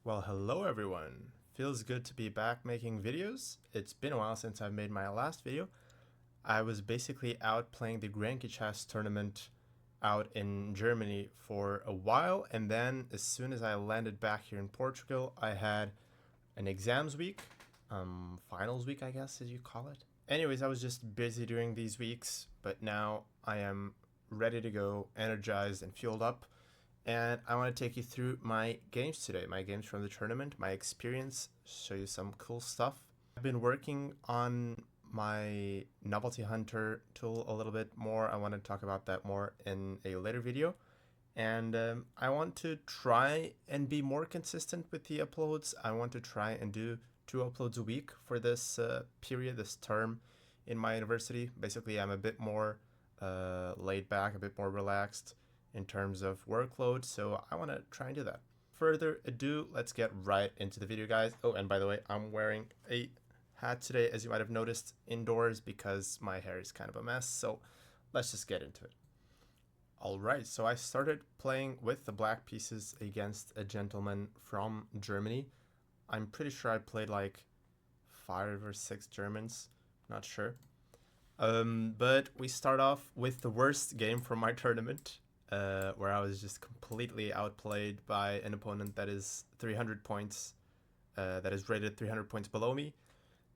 Well, hello everyone. Feels good to be back making videos. It's been a while since I've made my last video. I was basically out playing the Grand Chess tournament out in Germany for a while, and then as soon as I landed back here in Portugal, I had an exams week, finals week, I guess, as you call it. Anyways, I was just busy during these weeks, but now I am ready to go, energized and fueled up, and I want to take you through my games today, my games from the tournament, my experience, show you some cool stuff. I've been working on my novelty hunter tool a little bit more. I want to talk about that more in a later video. And I want to try and be more consistent with the uploads. I want to try and do 2 uploads a week for this period, this term in my university. Basically, I'm a bit more laid back, a bit more relaxed in terms of workload, so I want to try and do that. Further ado, let's get right into the video, guys. Oh, and by the way, I'm wearing a hat today, as you might have noticed, indoors because my hair is kind of a mess, so let's just get into it. Alright, so I started playing with the black pieces against a gentleman from Germany. I'm pretty sure I played like 5 or 6 Germans, not sure. But we start off with the worst game from my tournament, where I was just completely outplayed by an opponent that is 300 points, that is rated 300 points below me.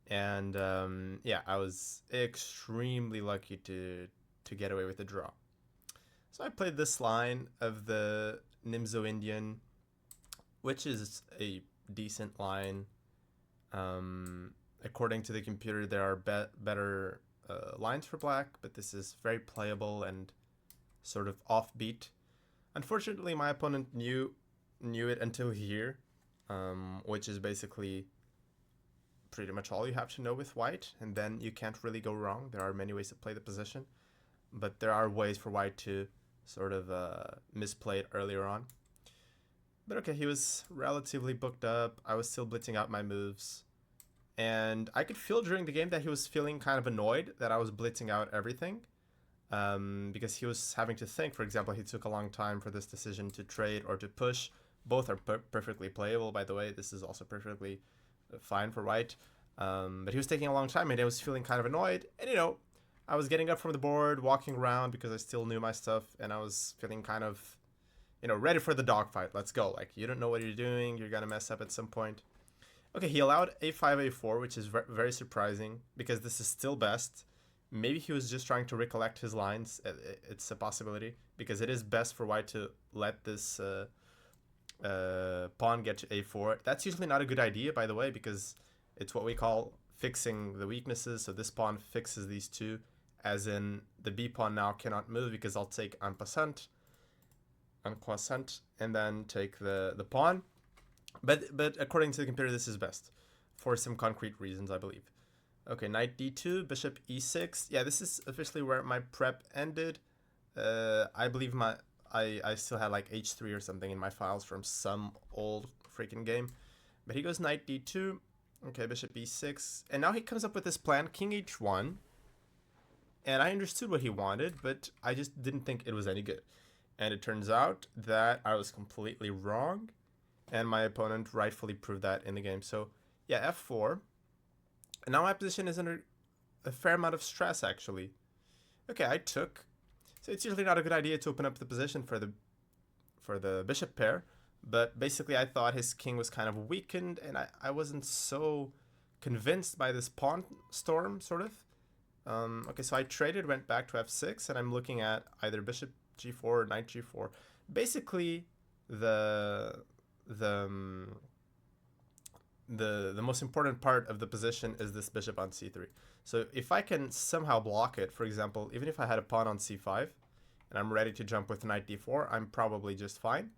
And yeah, I was extremely lucky to get away with the draw. So I played this line of the Nimzo Indian, which is a decent line. According to the computer, there are better lines for black, but this is very playable and sort of offbeat. Unfortunately, my opponent knew it until here, which is basically pretty much all you have to know with white, and then you can't really go wrong. There are many ways to play the position, but there are ways for white to sort of misplay it earlier on. But okay, he was relatively booked up. I was still blitzing out my moves, and I could feel during the game that he was feeling kind of annoyed that I was blitzing out everything. Because he was having to think. For example, he took a long time for this decision to trade or to push. Both are perfectly playable, by the way. This is also perfectly fine for white. But he was taking a long time, and I was feeling kind of annoyed. And, I was getting up from the board, walking around because I still knew my stuff, and I was feeling kind of, ready for the dogfight. Let's go. Like, you don't know what you're doing. You're going to mess up at some point. Okay, he allowed a5, a4, which is very surprising because this is still best. Maybe he was just trying to recollect his lines. It's a possibility because it is best for white to let this pawn get to a4. That's usually not a good idea, by the way, because it's what we call fixing the weaknesses. So this pawn fixes these two, as in the b pawn now cannot move because I'll take en passant, and then take the pawn. But according to the computer, this is best for some concrete reasons, I believe. Okay, knight d2, bishop e6. Yeah, this is officially where my prep ended. I believe I still had like h3 or something in my files from some old freaking game. But he goes knight d2. Okay, bishop e6. And now he comes up with this plan, king h1. And I understood what he wanted, but I just didn't think it was any good. And it turns out that I was completely wrong. And my opponent rightfully proved that in the game. So, yeah, f4. And now my position is under a fair amount of stress, actually. Okay, I took. So it's usually not a good idea to open up the position for the bishop pair. But basically, I thought his king was kind of weakened, and I wasn't so convinced by this pawn storm, sort of. Okay, so I traded, went back to f6, and I'm looking at either bishop g4 or knight g4. Basically, the most important part of the position is this bishop on c3. So if I can somehow block it, for example, even if I had a pawn on c5 and I'm ready to jump with knight d4, I'm probably just fine.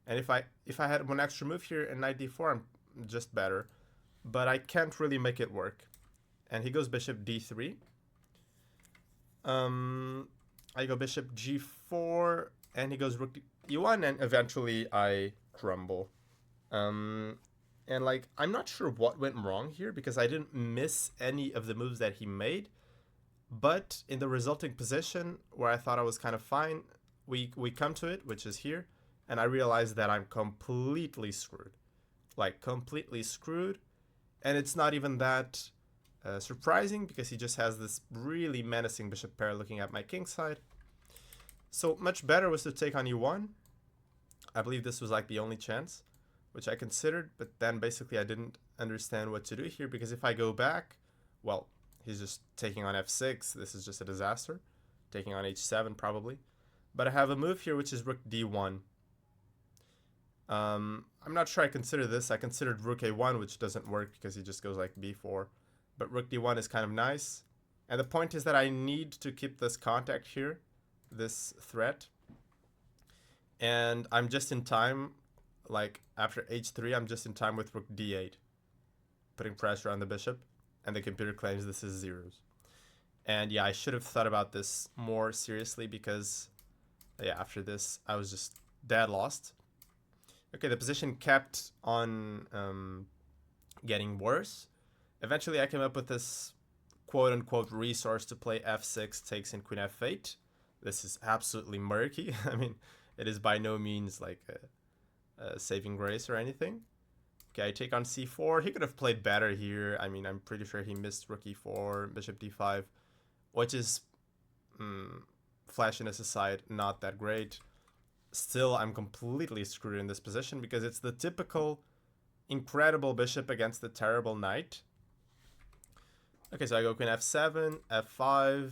And if I had one extra move here and knight d4, I'm just better. But I can't really make it work. And he goes bishop d3. I go bishop g4, and he goes rook e1, and eventually I crumble. And like, I'm not sure what went wrong here because I didn't miss any of the moves that he made. But in the resulting position where I thought I was kind of fine, we come to it, which is here. And I realized that I'm completely screwed. like completely screwed. And it's not even that surprising because he just has this really menacing bishop pair looking at my king side. So much better was to take on e1. I believe this was like the only chance, which I considered, but then basically I didn't understand what to do here because if I go back, well, he's just taking on f6. This is just a disaster. Taking on h7 probably. But I have a move here which is rook d1. I'm not sure I consider this. I considered rook a1, which doesn't work because he just goes like b4. But rook d1 is kind of nice. And the point is that I need to keep this contact here, this threat. And I'm just in time, like after h3, I'm just in time with rook d8, putting pressure on the bishop. And the computer claims this is zeros. And yeah, I should have thought about this more seriously because yeah, after this, I was just dead lost. Okay, the position kept on getting worse. Eventually, I came up with this quote-unquote resource to play f6 takes in queen f8. This is absolutely murky. I mean, it is by no means like a saving grace or anything. Okay, I take on c4. He could have played better here. I mean, I'm pretty sure he missed rook e4, bishop d5, which is, flashiness aside, not that great. Still, I'm completely screwed in this position because it's the typical incredible bishop against the terrible knight. Okay, so I go queen f7, f5,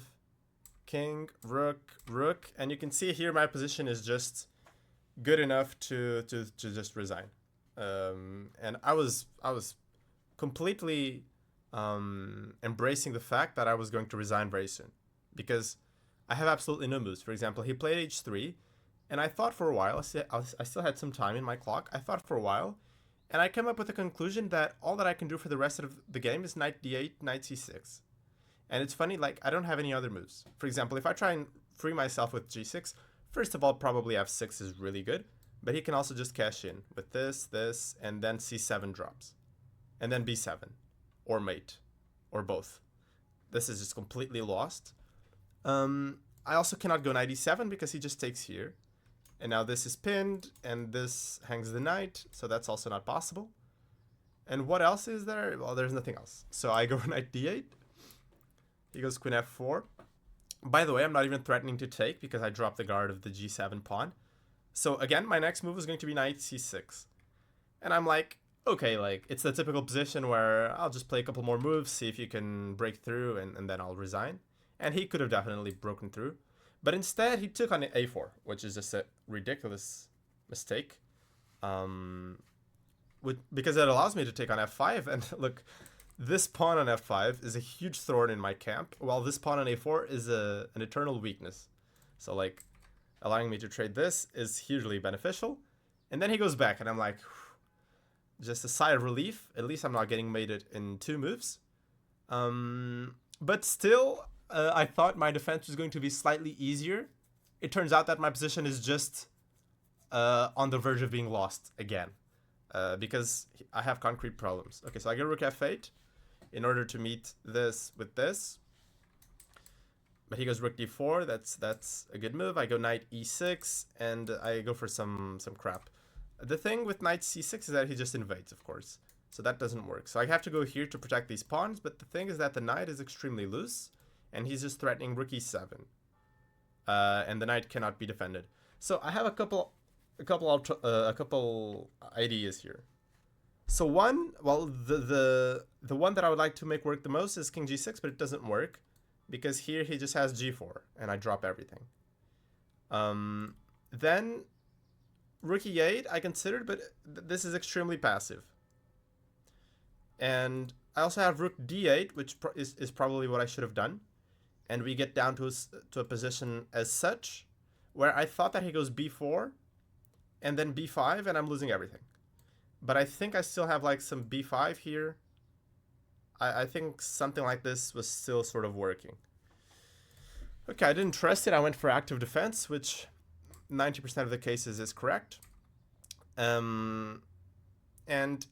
king, rook, rook, and you can see here my position is just good enough to just resign. And I was completely embracing the fact that I was going to resign very soon because I have absolutely no moves. For example, he played h3. And I thought for a while, I still had some time in my clock. I thought for a while, and I came up with the conclusion that all that I can do for the rest of the game is knight d8, knight c6. And it's funny, like, I don't have any other moves. For example, if I try and free myself with g6, first of all, probably f6 is really good, but he can also just cash in with this, this, and then c7 drops. And then b7, or mate, or both. This is just completely lost. I also cannot go knight e7 because he just takes here. And now this is pinned, and this hangs the knight, so that's also not possible. And what else is there? Well, there's nothing else. So I go knight d8. He goes queen f4. By the way, I'm not even threatening to take because I dropped the guard of the g7 pawn. So again, my next move is going to be knight c6. And I'm like, okay, like, it's the typical position where I'll just play a couple more moves, see if you can break through, and then I'll resign. And he could have definitely broken through. But instead, he took on a4, which is just a ridiculous mistake. Because it allows me to take on f5. And look, this pawn on f5 is a huge thorn in my camp, while this pawn on a4 is an eternal weakness. So, like, allowing me to trade this is hugely beneficial. And then he goes back, and I'm like, just a sigh of relief. At least I'm not getting mated in 2 moves. But still, I thought my defense was going to be slightly easier. It turns out that my position is just on the verge of being lost again. Because I have concrete problems. Okay, so I go rook f8 in order to meet this with this. But he goes rook d4. That's a good move. I go knight e6, and I go for some crap. The thing with knight c6 is that he just invades, of course. So that doesn't work. So I have to go here to protect these pawns, but the thing is that the knight is extremely loose. And he's just threatening rook e7, and the knight cannot be defended. So I have a couple ideas here. So one, well, the one that I would like to make work the most is king g6, but it doesn't work because here he just has g4, and I drop everything. Then rook e8 I considered, but this is extremely passive. And I also have rook d8, which is probably what I should have done. And we get down to a position as such, where I thought that he goes b4, and then b5, and I'm losing everything. But I think I still have like some b5 here. I think something like this was still sort of working. Okay, I didn't trust it. I went for active defense, which 90% of the cases is correct. And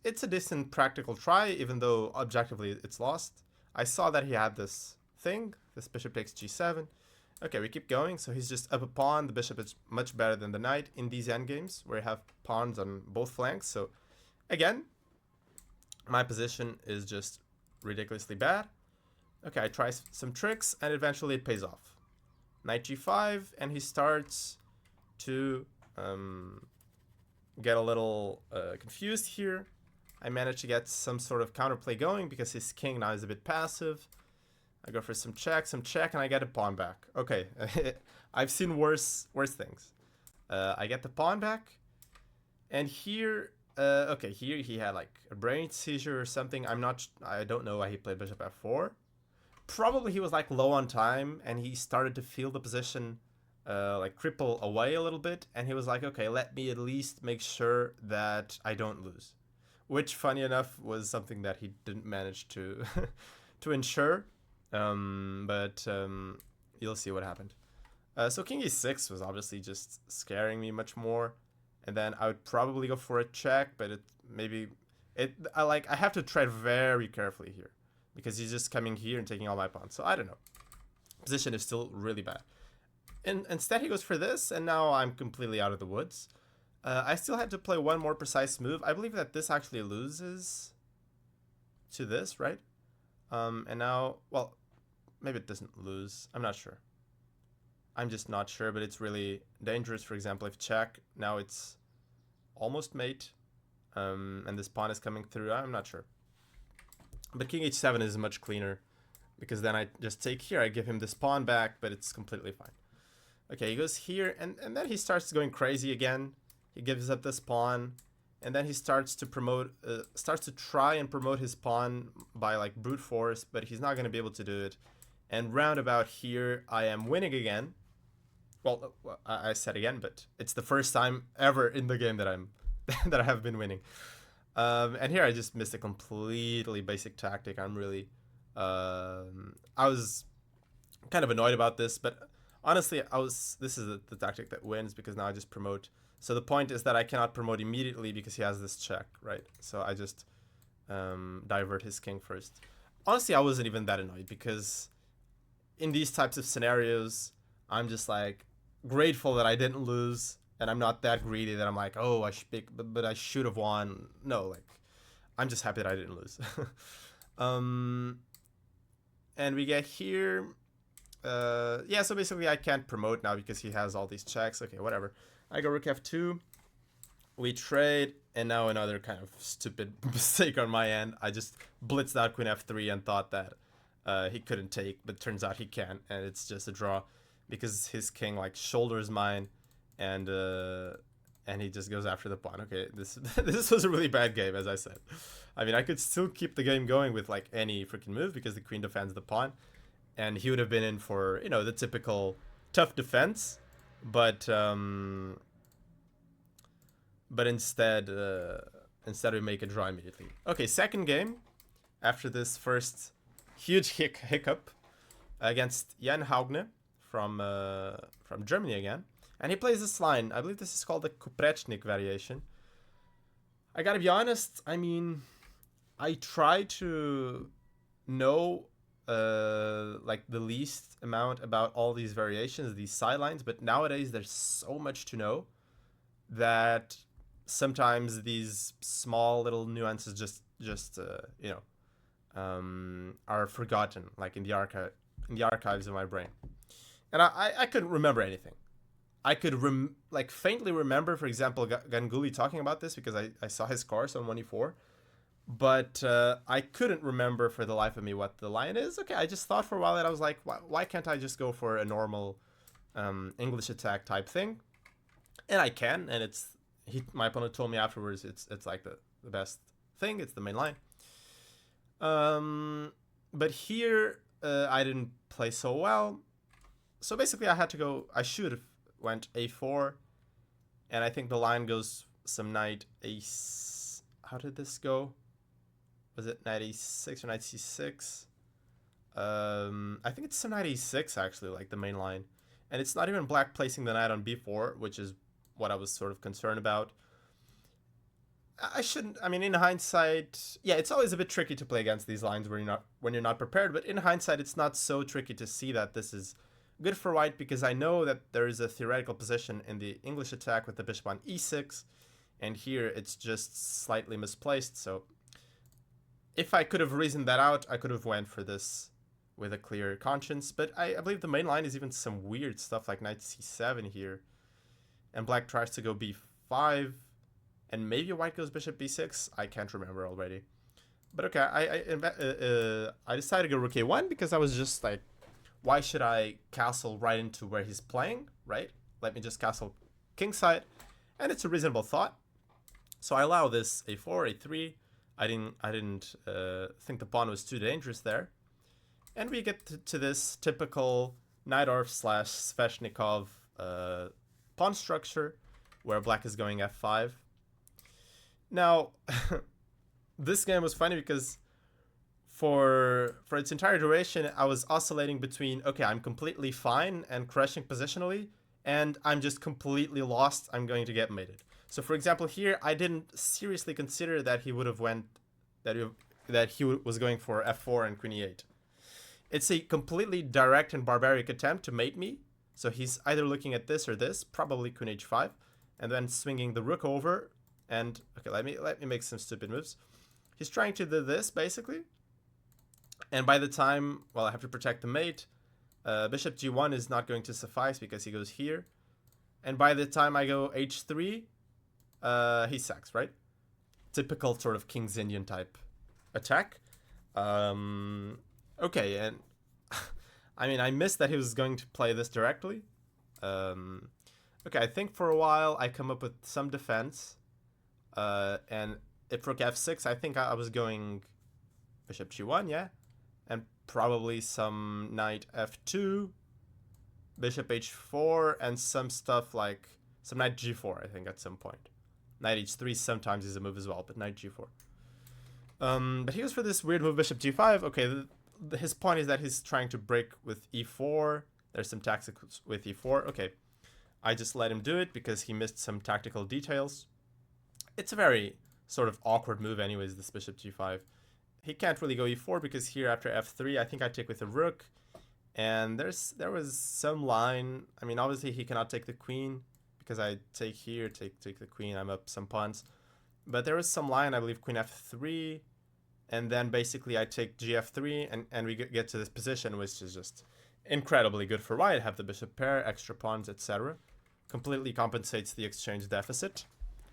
it's a decent practical try, even though objectively it's lost. I saw that he had this thing. This bishop takes g7. Okay, we keep going. So he's just up a pawn. The bishop is much better than the knight in these endgames where you have pawns on both flanks. So again, My position is just ridiculously bad. Okay, I try some tricks, and eventually it pays off. Knight g5, and he starts to get a little confused here. I managed to get some sort of counterplay going because his king now is a bit passive. I go for some check, and I get a pawn back. Okay, I've seen worse things. I get the pawn back, and here, okay, here he had like a brain seizure or something. I don't know why he played bishop f4. Probably he was like low on time, and he started to feel the position like cripple away a little bit, and he was like, okay, let me at least make sure that I don't lose. Which, funny enough, was something that he didn't manage to to ensure. But you'll see what happened. So king e6 was obviously just scaring me much more, and then I would probably go for a check, but I have to tread very carefully here because he's just coming here and taking all my pawns. So I don't know. Position is still really bad. And instead he goes for this, and now I'm completely out of the woods. I still had to play one more precise move. I believe that this actually loses to this, right? And now, well, maybe it doesn't lose. I'm not sure. I'm just not sure, but it's really dangerous. For example, if check, now it's almost mate, and this pawn is coming through. I'm not sure. But king h7 is much cleaner, because then I just take here. I give him this pawn back, but it's completely fine. Okay, he goes here, and then he starts going crazy again. He gives up this pawn, and then he starts to try and promote his pawn by like brute force, but he's not going to be able to do it. And roundabout here, I am winning again. Well, I said again, but it's the first time ever in the game that I have been winning. And here I just missed a completely basic tactic. I'm really, I was kind of annoyed about this, but honestly, this is the tactic that wins because now I just promote. So the point is that I cannot promote immediately because he has this check, right? So I just divert his king first. Honestly, I wasn't even that annoyed because in these types of scenarios, I'm just like grateful that I didn't lose, and I'm not that greedy that I'm like, oh, but I should have won. No, like I'm just happy that I didn't lose. And we get here. Yeah, so basically I can't promote now because he has all these checks. Okay, whatever. I go rook f2. We trade, and now another kind of stupid mistake on my end. I just blitzed out queen f3 and thought that he couldn't take, but turns out he can, and it's just a draw because his king like shoulders mine, and he just goes after the pawn. Okay, this was a really bad game, as I said. I mean, I could still keep the game going with like any freaking move because the queen defends the pawn, and he would have been in for, you know, the typical tough defense, but instead we make a draw immediately. Okay, second game after this first huge hiccup against Jan Haugne from Germany again, and he plays this line. I believe this is called the Kuprechnik variation. I gotta be honest. I mean, I try to know like the least amount about all these variations, these sidelines, but nowadays there's so much to know that sometimes these small little nuances just you know, are forgotten, like in the archives of my brain. And I couldn't remember anything. I could like faintly remember, for example, Ganguly talking about this because I saw his course on 1e4, but I couldn't remember for the life of me what the line is. Okay, I just thought for a while that I was like, why can't I just go for a normal English attack type thing? And I can, and my opponent told me afterwards it's like the best thing. It's the main line. But here I didn't play so well. So basically I should have went a4, and I think the line goes some knight ace. How did this go? Was it knight a6 or knight c6? I think it's some knight a6 actually, like the main line. And it's not even black placing the knight on b4, which is what I was sort of concerned about. I mean, in hindsight, yeah, it's always a bit tricky to play against these lines when you're not prepared, but in hindsight, it's not so tricky to see that this is good for white because I know that there is a theoretical position in the English attack with the bishop on e6, and here it's just slightly misplaced, so if I could have reasoned that out, I could have went for this with a clear conscience. But I believe the main line is even some weird stuff like knight c7 here. And black tries to go b5. And maybe white goes bishop b6. I can't remember already. But okay, I decided to go rook a1 because I was just like, why should I castle right into where he's playing, right? Let me just castle kingside. And it's a reasonable thought. So I allow this a4, a3. I didn't think the pawn was too dangerous there. And we get to this typical Najdorf / Sveshnikov pawn structure where black is going f5. Now, this game was funny because for its entire duration, I was oscillating between, okay, I'm completely fine and crushing positionally, and I'm just completely lost, I'm going to get mated. So for example, here, I didn't seriously consider that he would have that he was going for f4 and queen e8. It's a completely direct and barbaric attempt to mate me. So he's either looking at this or this, probably queen h5, and then swinging the rook over. And okay, let me make some stupid moves. He's trying to do this basically. And by the time, well, I have to protect the mate. Bishop g1 is not going to suffice because he goes here. And by the time I go h3, he sacks, right? Typical sort of King's Indian type attack. Okay, and I mean, I missed that he was going to play this directly. Okay, I think for a while I come up with some defense. And if rook f6, I think I was going bishop g1, yeah? And probably some knight f2, bishop h4, and some stuff like some knight g4, I think, at some point. Knight h3 sometimes is a move as well, but knight g4. But he goes for this weird move, bishop g5. Okay, his point is that he's trying to break with e4. There's some tactics with e4. Okay, I just let him do it because he missed some tactical details. It's a very sort of awkward move anyways, this bishop g5. He can't really go e4 because here after f3, I think I take with a rook. And there was some line. I mean, obviously he cannot take the queen because I take here, take the queen, I'm up some pawns. But there was some line, I believe queen f3. And then basically I take gf3 and we get to this position, which is just incredibly good for white. Have the bishop pair, extra pawns, etc. Completely compensates the exchange deficit.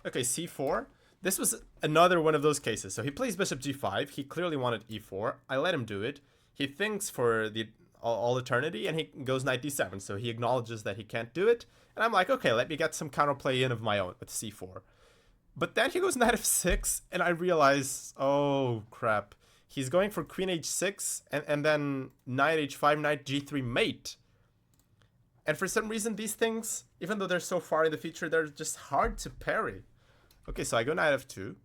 Okay, c4. This was another one of those cases. So he plays bishop g5. He clearly wanted e4. I let him do it. He thinks for the all eternity, and he goes knight d7. So he acknowledges that he can't do it. And I'm like, okay, let me get some counterplay in of my own with c4. But then he goes knight f6, and I realize, oh, crap. He's going for queen h6, and then knight h5, knight g3 mate. And for some reason, these things, even though they're so far in the future, they're just hard to parry. Okay, so I go knight f2.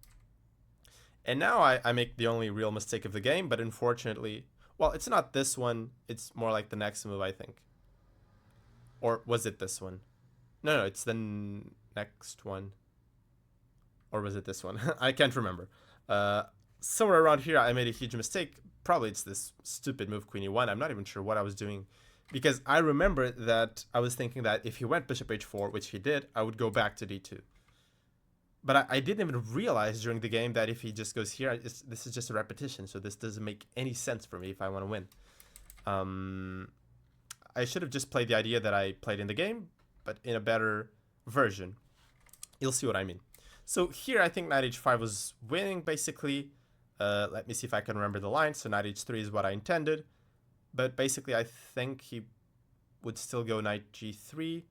And now I make the only real mistake of the game, but unfortunately, well, it's not this one. It's more like the next move, I think. Or was it this one? No, it's the next one. Or was it this one? I can't remember. Somewhere around here, I made a huge mistake. Probably it's this stupid move, queen e1. I'm not even sure what I was doing. Because I remember that I was thinking that if he went bishop h4, which he did, I would go back to d2. But I didn't even realize during the game that if he just goes here, this is just a repetition. So this doesn't make any sense for me if I want to win. I should have just played the idea that I played in the game, but in a better version. You'll see what I mean. So here I think knight h5 was winning, basically. Let me see if I can remember the line. So knight h3 is what I intended. But basically I think he would still go knight g3.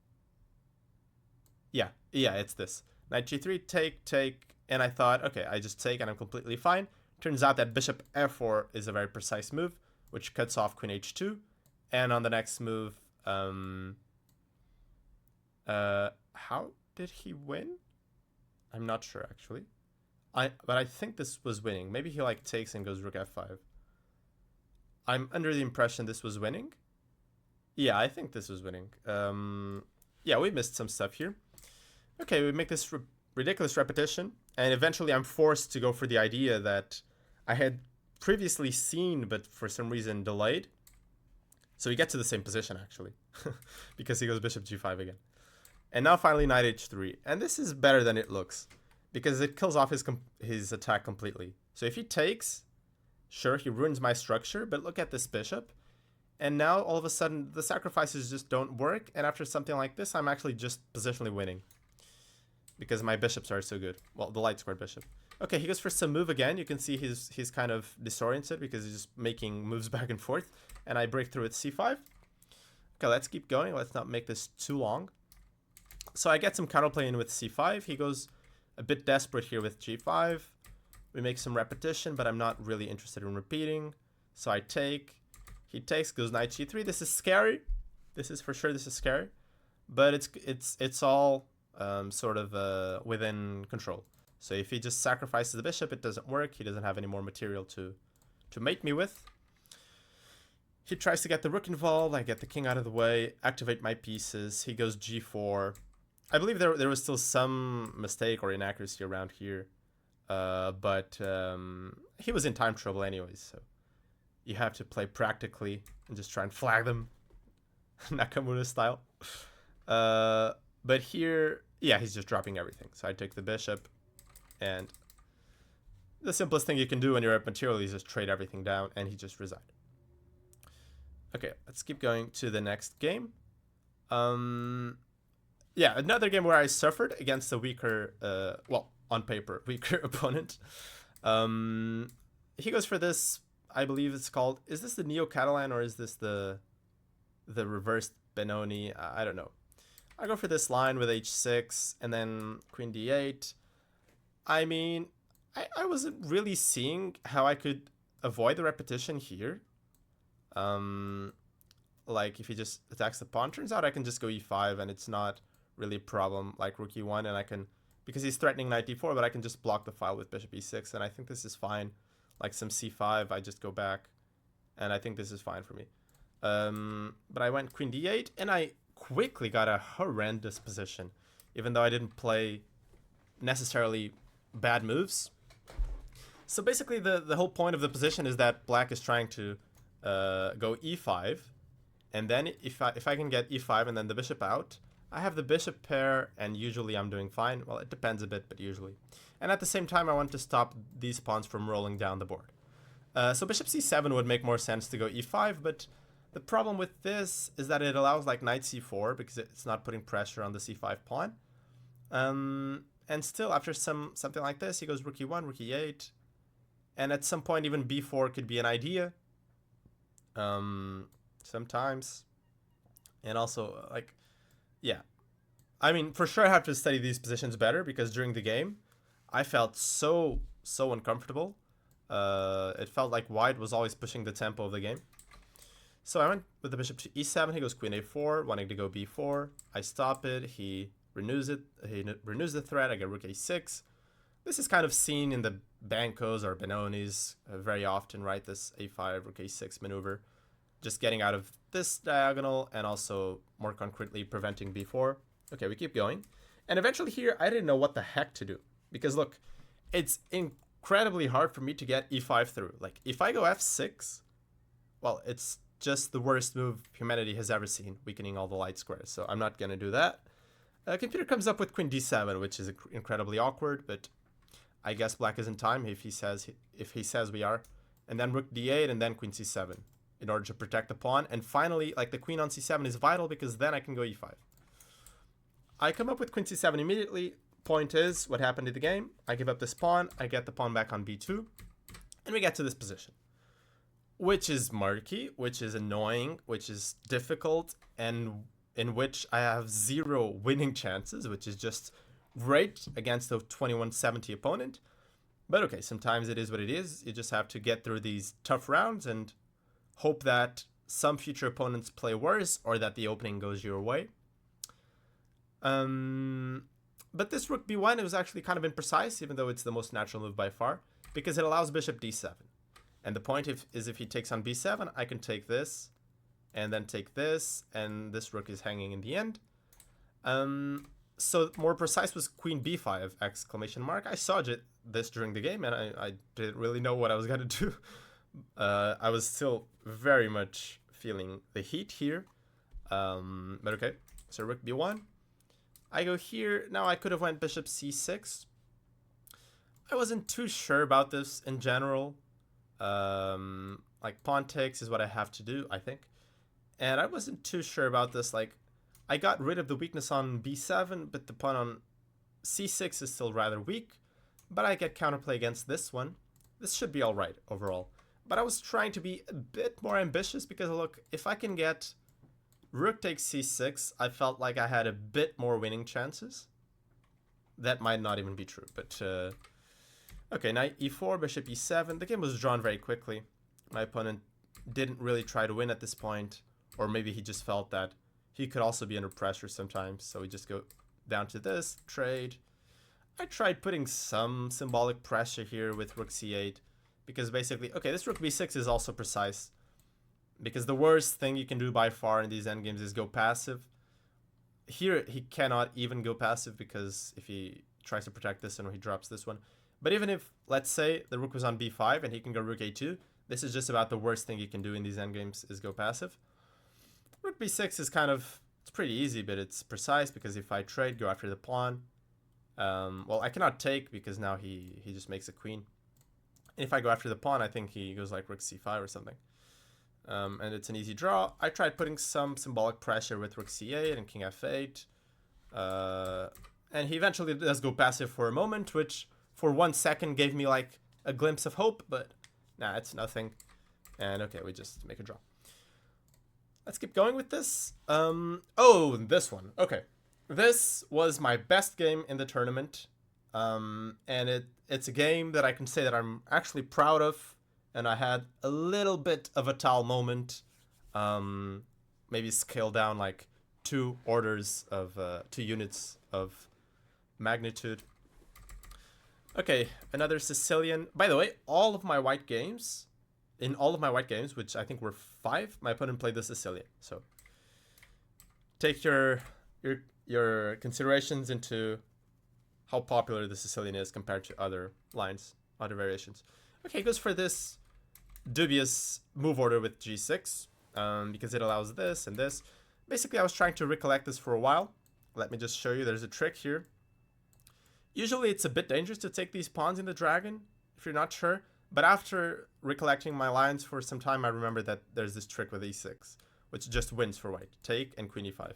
Yeah, it's this. Knight g3, take, and I thought, okay, I just take and I'm completely fine. Turns out that bishop f4 is a very precise move, which cuts off queen h2. And on the next move, how did he win? I'm not sure, actually. But I think this was winning. Maybe he like takes and goes rook f5. I'm under the impression this was winning. Yeah, I think this was winning. Yeah, we missed some stuff here. Okay, we make this ridiculous repetition, and eventually I'm forced to go for the idea that I had previously seen, but for some reason delayed. So we get to the same position, actually, because he goes bishop g5 again. And now finally knight h3, and this is better than it looks, because it kills off his attack completely. So if he takes, Sure, he ruins my structure, but look at this bishop. And now, all of a sudden, the sacrifices just don't work, and after something like this, I'm actually just positionally winning. Because my bishops are so good. Well, the light squared bishop. Okay, he goes for some move again. You can see he's kind of disoriented because he's just making moves back and forth. And I break through with c5. Okay, let's keep going. Let's not make this too long. So I get some counterplay in with c5. He goes a bit desperate here with g5. We make some repetition, but I'm not really interested in repeating. So I take. He takes, goes knight g3. This is scary. This is for sure. This is scary. But it's all sort of within control. So if he just sacrifices the bishop, it doesn't work. He doesn't have any more material to mate me with. He tries to get the rook involved. I get the king out of the way, activate my pieces. He goes g4. I believe there was still some mistake or inaccuracy around here. But he was in time trouble anyways, so you have to play practically and just try and flag them. Nakamura style. But here, yeah, he's just dropping everything. So I take the bishop, and the simplest thing you can do when you're up material is just trade everything down, and he just resigned. Okay, let's keep going to the next game. Yeah, another game where I suffered against a weaker, well, on paper, weaker opponent. He goes for this, I believe it's called, is this the Neo-Catalan or is this the reversed Benoni? I don't know. I go for this line with h6 and then queen d8. I mean, I wasn't really seeing how I could avoid the repetition here. Like if he just attacks the pawn, turns out I can just go e5 and it's not really a problem like rook e1, and I can, because he's threatening knight d4, but I can just block the file with bishop e6, and I think this is fine. Like some c5, I just go back, and I think this is fine for me. But I went queen d8, and I quickly got a horrendous position, even though I didn't play necessarily bad moves. So basically the whole point of the position is that black is trying to go e5, and then if I can get e5 and then the bishop out, I have the bishop pair, and usually I'm doing fine. Well, it depends a bit, but usually. And at the same time, I want to stop these pawns from rolling down the board. So bishop c7 would make more sense to go e5, but the problem with this is that it allows like knight c4 because it's not putting pressure on the c5 pawn. And still, after something like this, he goes rook e1, rook e8, and at some point even b4 could be an idea. Sometimes, and also like, yeah, I mean, for sure I have to study these positions better because during the game, I felt so uncomfortable. It felt like white was always pushing the tempo of the game. So I went with the bishop to e7. He goes queen a4, wanting to go b4. I stop it. He renews it. He renews the threat. I get rook a6. This is kind of seen in the Bankos or Benonis very often, right? This a5, rook a6 maneuver. Just getting out of this diagonal and also more concretely preventing b4. Okay, we keep going. And eventually here, I didn't know what the heck to do. Because look, it's incredibly hard for me to get e5 through. Like, if I go f6, well, it's just the worst move humanity has ever seen, weakening all the light squares. So I'm not going to do that. Computer comes up with queen d7, which is incredibly awkward, but I guess black is in time if he says we are. And then rook d8 and then queen c7 in order to protect the pawn. And finally, like the queen on c7 is vital because then I can go e5. I come up with queen c7 immediately. Point is, what happened in the game? I give up this pawn, I get the pawn back on b2, and we get to this position. Which is murky, which is annoying, which is difficult, and in which I have 0 winning chances, which is just great against the 2170 opponent. But okay, sometimes it is what it is. You just have to get through these tough rounds and hope that some future opponents play worse or that the opening goes your way. But this rook b1, it was actually kind of imprecise, even though it's the most natural move by far, because it allows bishop d7. And the point is if he takes on b7, I can take this, and then take this, and this rook is hanging in the end. So more precise was queen b5, exclamation mark. I saw this during the game, and I didn't really know what I was going to do. I was still very much feeling the heat here. But okay, so rook b1. I go here. Now I could have went bishop c6. I wasn't too sure about this in general. Like pawn takes is what I have to do, I think. And I wasn't too sure about this. Like, I got rid of the weakness on b7, but the pawn on c6 is still rather weak. But I get counterplay against this one. This should be alright overall. But I was trying to be a bit more ambitious because, look, if I can get rook takes c6, I felt like I had a bit more winning chances. That might not even be true, but... okay, knight e4, bishop e7. The game was drawn very quickly. My opponent didn't really try to win at this point. Or maybe he just felt that he could also be under pressure sometimes. So we just go down to this, trade. I tried putting some symbolic pressure here with rook c8. Because basically, okay, this rook b6 is also precise. Because the worst thing you can do by far in these endgames is go passive. Here, he cannot even go passive because if he tries to protect this one, he drops this one. But even if, let's say, the rook was on b5 and he can go rook a2, this is just about the worst thing you can do in these endgames is go passive. Rook b6 is kind of, it's pretty easy, but it's precise because if I trade, go after the pawn. Well, I cannot take because now he just makes a queen. And if I go after the pawn, I think he goes like rook c5 or something. And it's an easy draw. I tried putting some symbolic pressure with rook c8 and king f8. And he eventually does go passive for a moment, which for 1 second gave me like a glimpse of hope, but nah, it's nothing. And okay, we just make a draw. Let's keep going with this. Oh, this one. Okay. This was my best game in the tournament. And it's a game that I can say that I'm actually proud of. And I had a little bit of a Tal moment. Maybe scale down like 2 orders of 2 units of magnitude. Okay, another Sicilian. By the way, in all of my white games, which I think were 5, my opponent played the Sicilian. So take your considerations into how popular the Sicilian is compared to other lines, other variations. Okay, he goes for this dubious move order with g6 because it allows this and this. Basically, I was trying to recollect this for a while. Let me just show you. There's a trick here. Usually, it's a bit dangerous to take these pawns in the dragon if you're not sure. But after recollecting my lines for some time, I remember that there's this trick with e6, which just wins for white. Take and queen e5.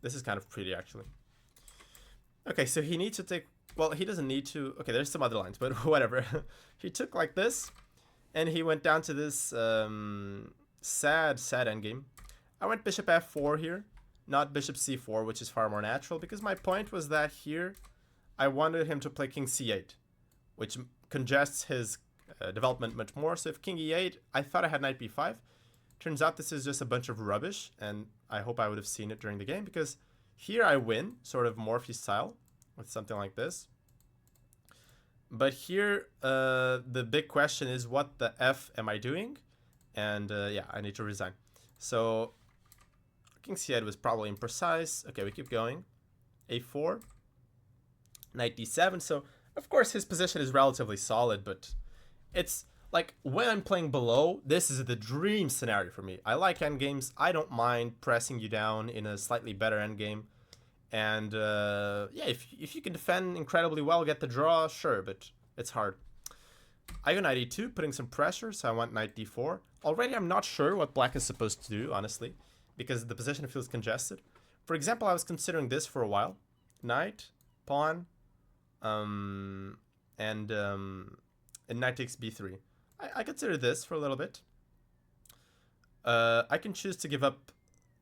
This is kind of pretty, actually. Okay, so he needs to take... Well, he doesn't need to... Okay, there's some other lines, but whatever. He took like this. And he went down to this sad endgame. I went bishop f4 here, not bishop c4, which is far more natural, because my point was that here I wanted him to play king c8, which congests his development much more. So if king e8, I thought I had knight b5. Turns out this is just a bunch of rubbish, and I hope I would have seen it during the game, because here I win, sort of Morphy style, with something like this. But here, the big question is, what the F am I doing? And yeah, I need to resign. So, king c8 was probably imprecise. Okay, we keep going. a4. Knight d7. So, of course, his position is relatively solid, but it's like, when I'm playing below, this is the dream scenario for me. I like endgames. I don't mind pressing you down in a slightly better endgame. And yeah, if you can defend incredibly well, get the draw, sure, but it's hard. I go knight e2, putting some pressure, so I want knight d4. Already I'm not sure what black is supposed to do, honestly, because the position feels congested. For example, I was considering this for a while. Knight, pawn, and knight takes b3. I consider this for a little bit. I can choose to give up,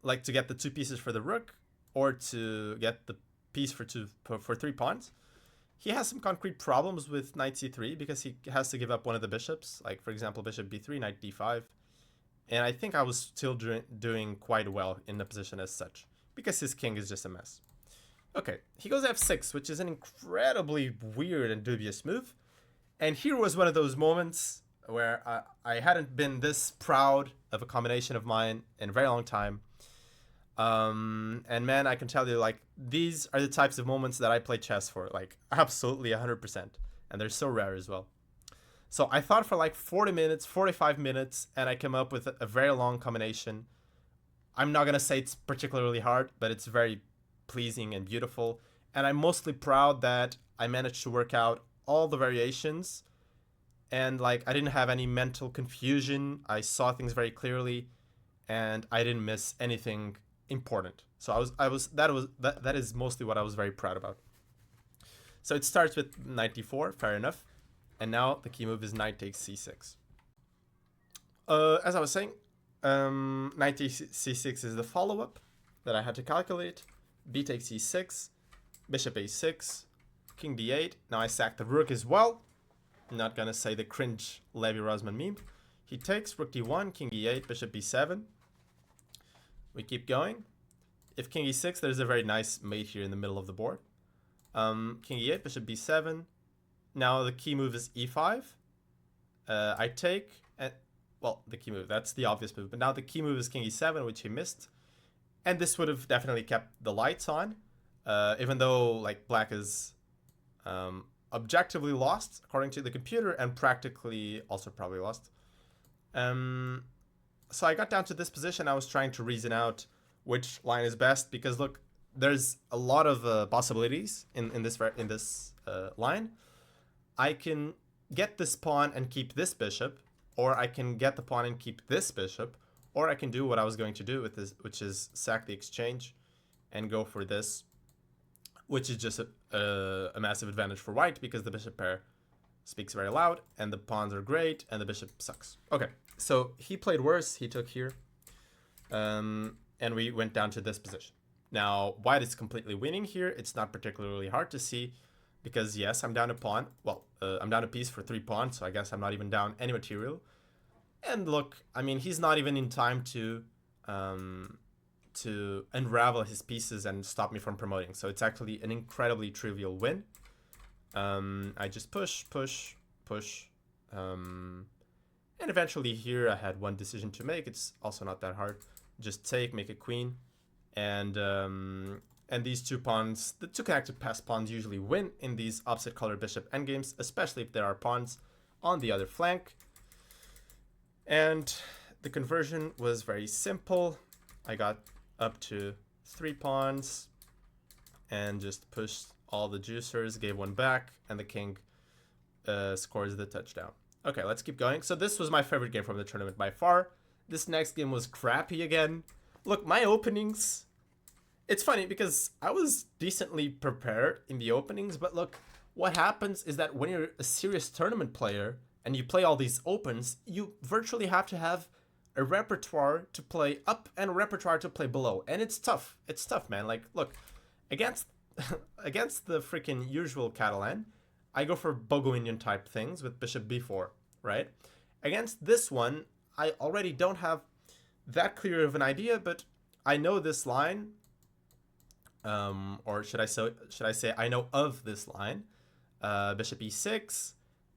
like, to get the 2 pieces for the rook, or to get the piece for 3 pawns. He has some concrete problems with knight c3 because he has to give up one of the bishops, like for example bishop b3, knight d5. And I think I was still doing quite well in the position as such, because his king is just a mess. Okay, he goes f6, which is an incredibly weird and dubious move. And here was one of those moments where I hadn't been this proud of a combination of mine in a very long time. And man, I can tell you, like, these are the types of moments that I play chess for, like, absolutely 100%. And they're so rare as well. So I thought for like 40 minutes, 45 minutes, and I came up with a very long combination. I'm not going to say it's particularly hard, but it's very pleasing and beautiful. And I'm mostly proud that I managed to work out all the variations and like I didn't have any mental confusion. I saw things very clearly, and I didn't miss anything important. So that is mostly what I was very proud about. So it starts with knight d4, fair enough, and now the key move is knight takes c6. As I was saying, knight takes c6 is the follow-up that I had to calculate. B takes c6, bishop a6, king d8. Now I sack the rook as well. I'm not gonna say the cringe Levy-Rosman meme. He takes rook d1, king e8, bishop b7. We keep going. If king e6, there's a very nice mate here in the middle of the board. King e8, bishop b7. Now the key move is e5. I take, and well, the key move, that's the obvious move. But now the key move is king e7, which he missed. And this would have definitely kept the lights on, even though like black is objectively lost according to the computer, and practically also probably lost. So I got down to this position. I was trying to reason out which line is best, because look, there's a lot of possibilities in this line. I can get this pawn and keep this bishop, or I can get the pawn and keep this bishop, or I can do what I was going to do with this, which is sack the exchange and go for this, which is just a massive advantage for white, because the bishop pair speaks very loud and the pawns are great and the bishop sucks. Okay, so he played worse. He took here, and we went down to this position. Now white is completely winning here. It's not particularly hard to see, because yes, I'm down a pawn. Well, I'm down a piece for 3 pawns, so I guess I'm not even down any material. And look, I mean, he's not even in time to unravel his pieces and stop me from promoting. So it's actually an incredibly trivial win. I just push, push, push. And eventually here I had one decision to make. It's also not that hard. Just take, make a queen. And these 2 pawns, the 2 connected pass pawns usually win in these opposite color bishop endgames, especially if there are pawns on the other flank. And the conversion was very simple. I got up to 3 pawns and just pushed all the juicers, gave one back, and the king scores the touchdown. Okay, let's keep going. So this was my favorite game from the tournament by far. This next game was crappy again. Look, my openings, it's funny because I was decently prepared in the openings, but look, what happens is that when you're a serious tournament player and you play all these opens, you virtually have to have a repertoire to play up and a repertoire to play below. And it's tough. It's tough, man. Like, look, against against the freaking usual Catalan, I go for Bourguignon type things with bishop b4, right? Against this one, I already don't have that clear of an idea, but I know this line, or should I say I know of this line, bishop e6,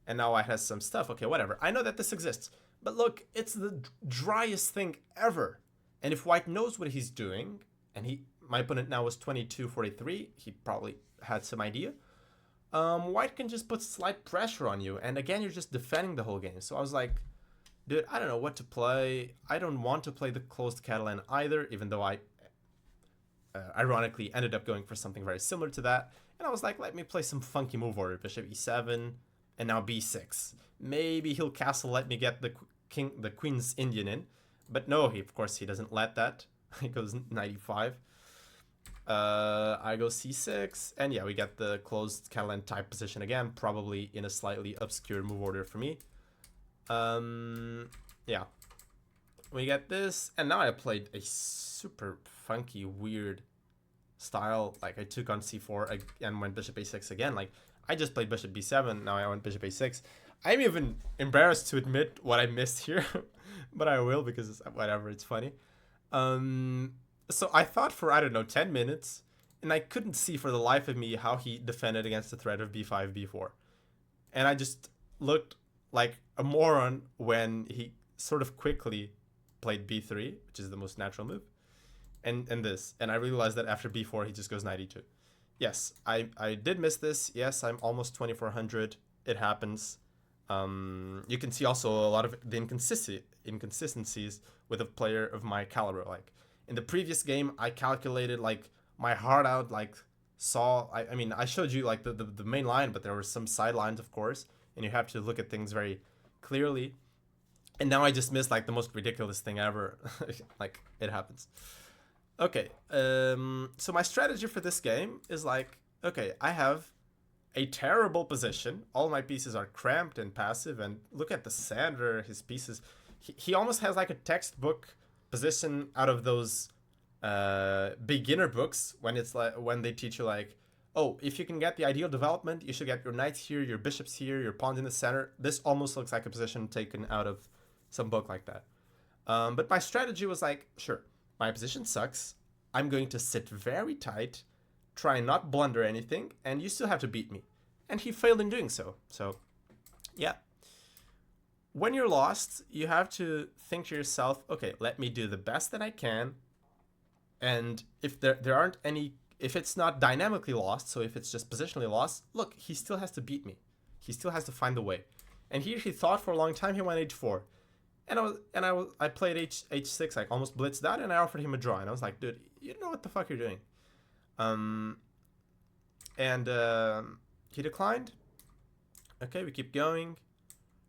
and now white has some stuff. Okay, whatever. I know that this exists, but look, it's the driest thing ever. And if white knows what he's doing, and my opponent now was 22-43, he probably had some idea. White can just put slight pressure on you, and again, you're just defending the whole game. So I was like, dude, I don't know what to play. I don't want to play the closed Catalan either, even though I ironically ended up going for something very similar to that. And I was like, let me play some funky move order. Bishop e7, and now b6. Maybe he'll castle, let me get the queen's Indian in. But no, of course he doesn't let that. He goes 95. I go c6, and yeah, we get the closed Catalan type position again, probably in a slightly obscure move order for me. Yeah, we get this, and now I played a super funky, weird style. Like, I took on c4 and went bishop a6 again. Like, I just played bishop b7, now I went bishop a6. I'm even embarrassed to admit what I missed here, but I will, because whatever, it's funny. So I thought for, I don't know, 10 minutes, and I couldn't see for the life of me how he defended against the threat of b5, b4. And I just looked like a moron when he sort of quickly played b3, which is the most natural move, and this. And I realized that after b4, he just goes knight e2. Yes, I did miss this. Yes, I'm almost 2400. It happens. You can see also a lot of the inconsistencies with a player of my caliber. Like, in the previous game, I calculated like my heart out, like I mean, I showed you like the main line, but there were some side lines, of course. and you have to look at things very clearly. And now I just missed like the most ridiculous thing ever. Like, it happens. Okay, so my strategy for this game is like, okay, I have a terrible position. All my pieces are cramped and passive, and look at the Sander, his pieces. He almost has like a textbook position out of those beginner books when it's like when they teach you like, oh, if you can get the ideal development, you should get your knights here, your bishops here, your pawns in the center. This almost looks like a position taken out of some book like that. But my strategy was like, sure, my position sucks. I'm going to sit very tight, try and not blunder anything, and you still have to beat me. And he failed in doing so. So, yeah. When you're lost, you have to think to yourself, okay, let me do the best that I can. And if there aren't any, if it's not dynamically lost, so if it's just positionally lost, look, he still has to beat me. He still has to find the way. And here he thought for a long time, he went h4. And I played h6, like almost blitzed out, and I offered him a draw. And I was like, dude, you know what the fuck you're doing. He declined. Okay, we keep going.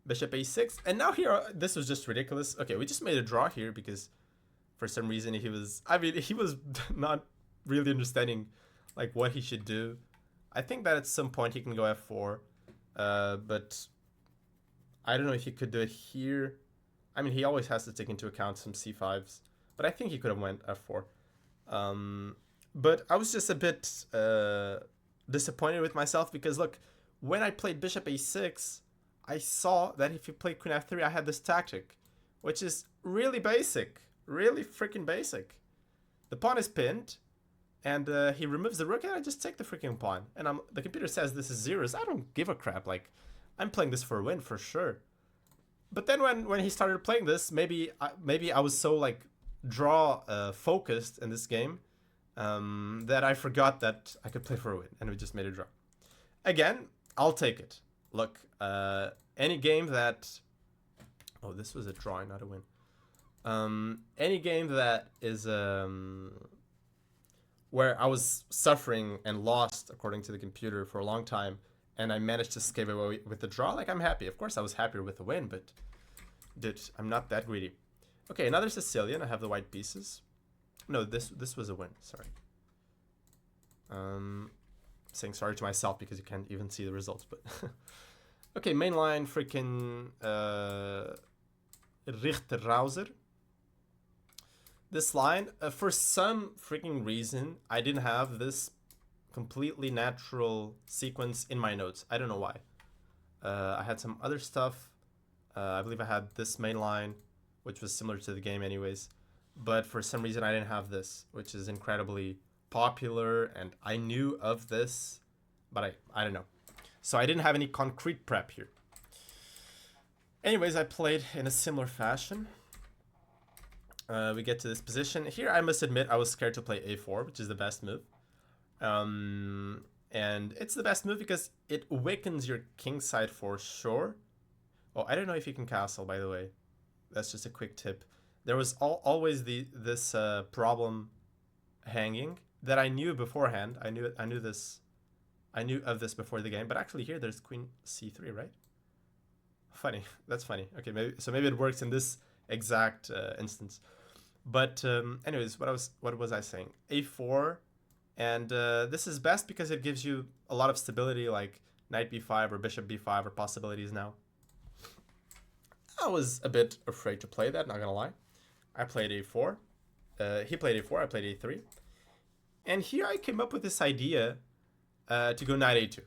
Bishop a6. And now here, this was just ridiculous. Okay, we just made a draw here because for some reason he was not really understanding like what he should do. I think that at some point he can go f4. But I don't know if he could do it here. I mean, he always has to take into account some c5s. But I think he could have went f4. But I was just a bit disappointed with myself because, look, when I played bishop a6, I saw that if you played queen f3, I had this tactic, which is really basic, really freaking basic. The pawn is pinned, and he removes the rook, and I just take the freaking pawn. And the computer says this is zeros. I don't give a crap. Like, I'm playing this for a win, for sure. But then when he started playing this, maybe I was so, like, draw focused in this game that I forgot that I could play for a win, and we just made a draw. Again, I'll take it. Look, any game that... Oh, this was a draw, not a win. Any game that is... where I was suffering and lost, according to the computer, for a long time, and I managed to escape away with the draw, like, I'm happy. Of course, I was happier with the win, but... Dude, I'm not that greedy. Okay, another Sicilian. I have the white pieces. No, this was a win. Sorry. Saying sorry to myself because you can't even see the results, but... Okay, main line, freaking Richter-Rauser. This line, for some freaking reason, I didn't have this completely natural sequence in my notes. I don't know why. I had some other stuff. I believe I had this main line, which was similar to the game anyways. But for some reason, I didn't have this, which is incredibly popular, and I knew of this, but I don't know. So I didn't have any concrete prep here. Anyways, I played in a similar fashion. We get to this position. Here, I must admit, I was scared to play a4, which is the best move. And it's the best move because it weakens your king side for sure. Oh, I don't know if you can castle, by the way. That's just a quick tip. There was always this problem hanging that I knew beforehand. I knew of this before the game, but actually here there's queen c3, right? Funny. That's funny. Okay, maybe it works in this exact instance. But anyways, what was I saying? a4, and this is best because it gives you a lot of stability, like knight b5 or bishop b5 or possibilities now. I was a bit afraid to play that, not gonna lie. I played a4. He played a4, I played a3. And here I came up with this idea to go knight a2.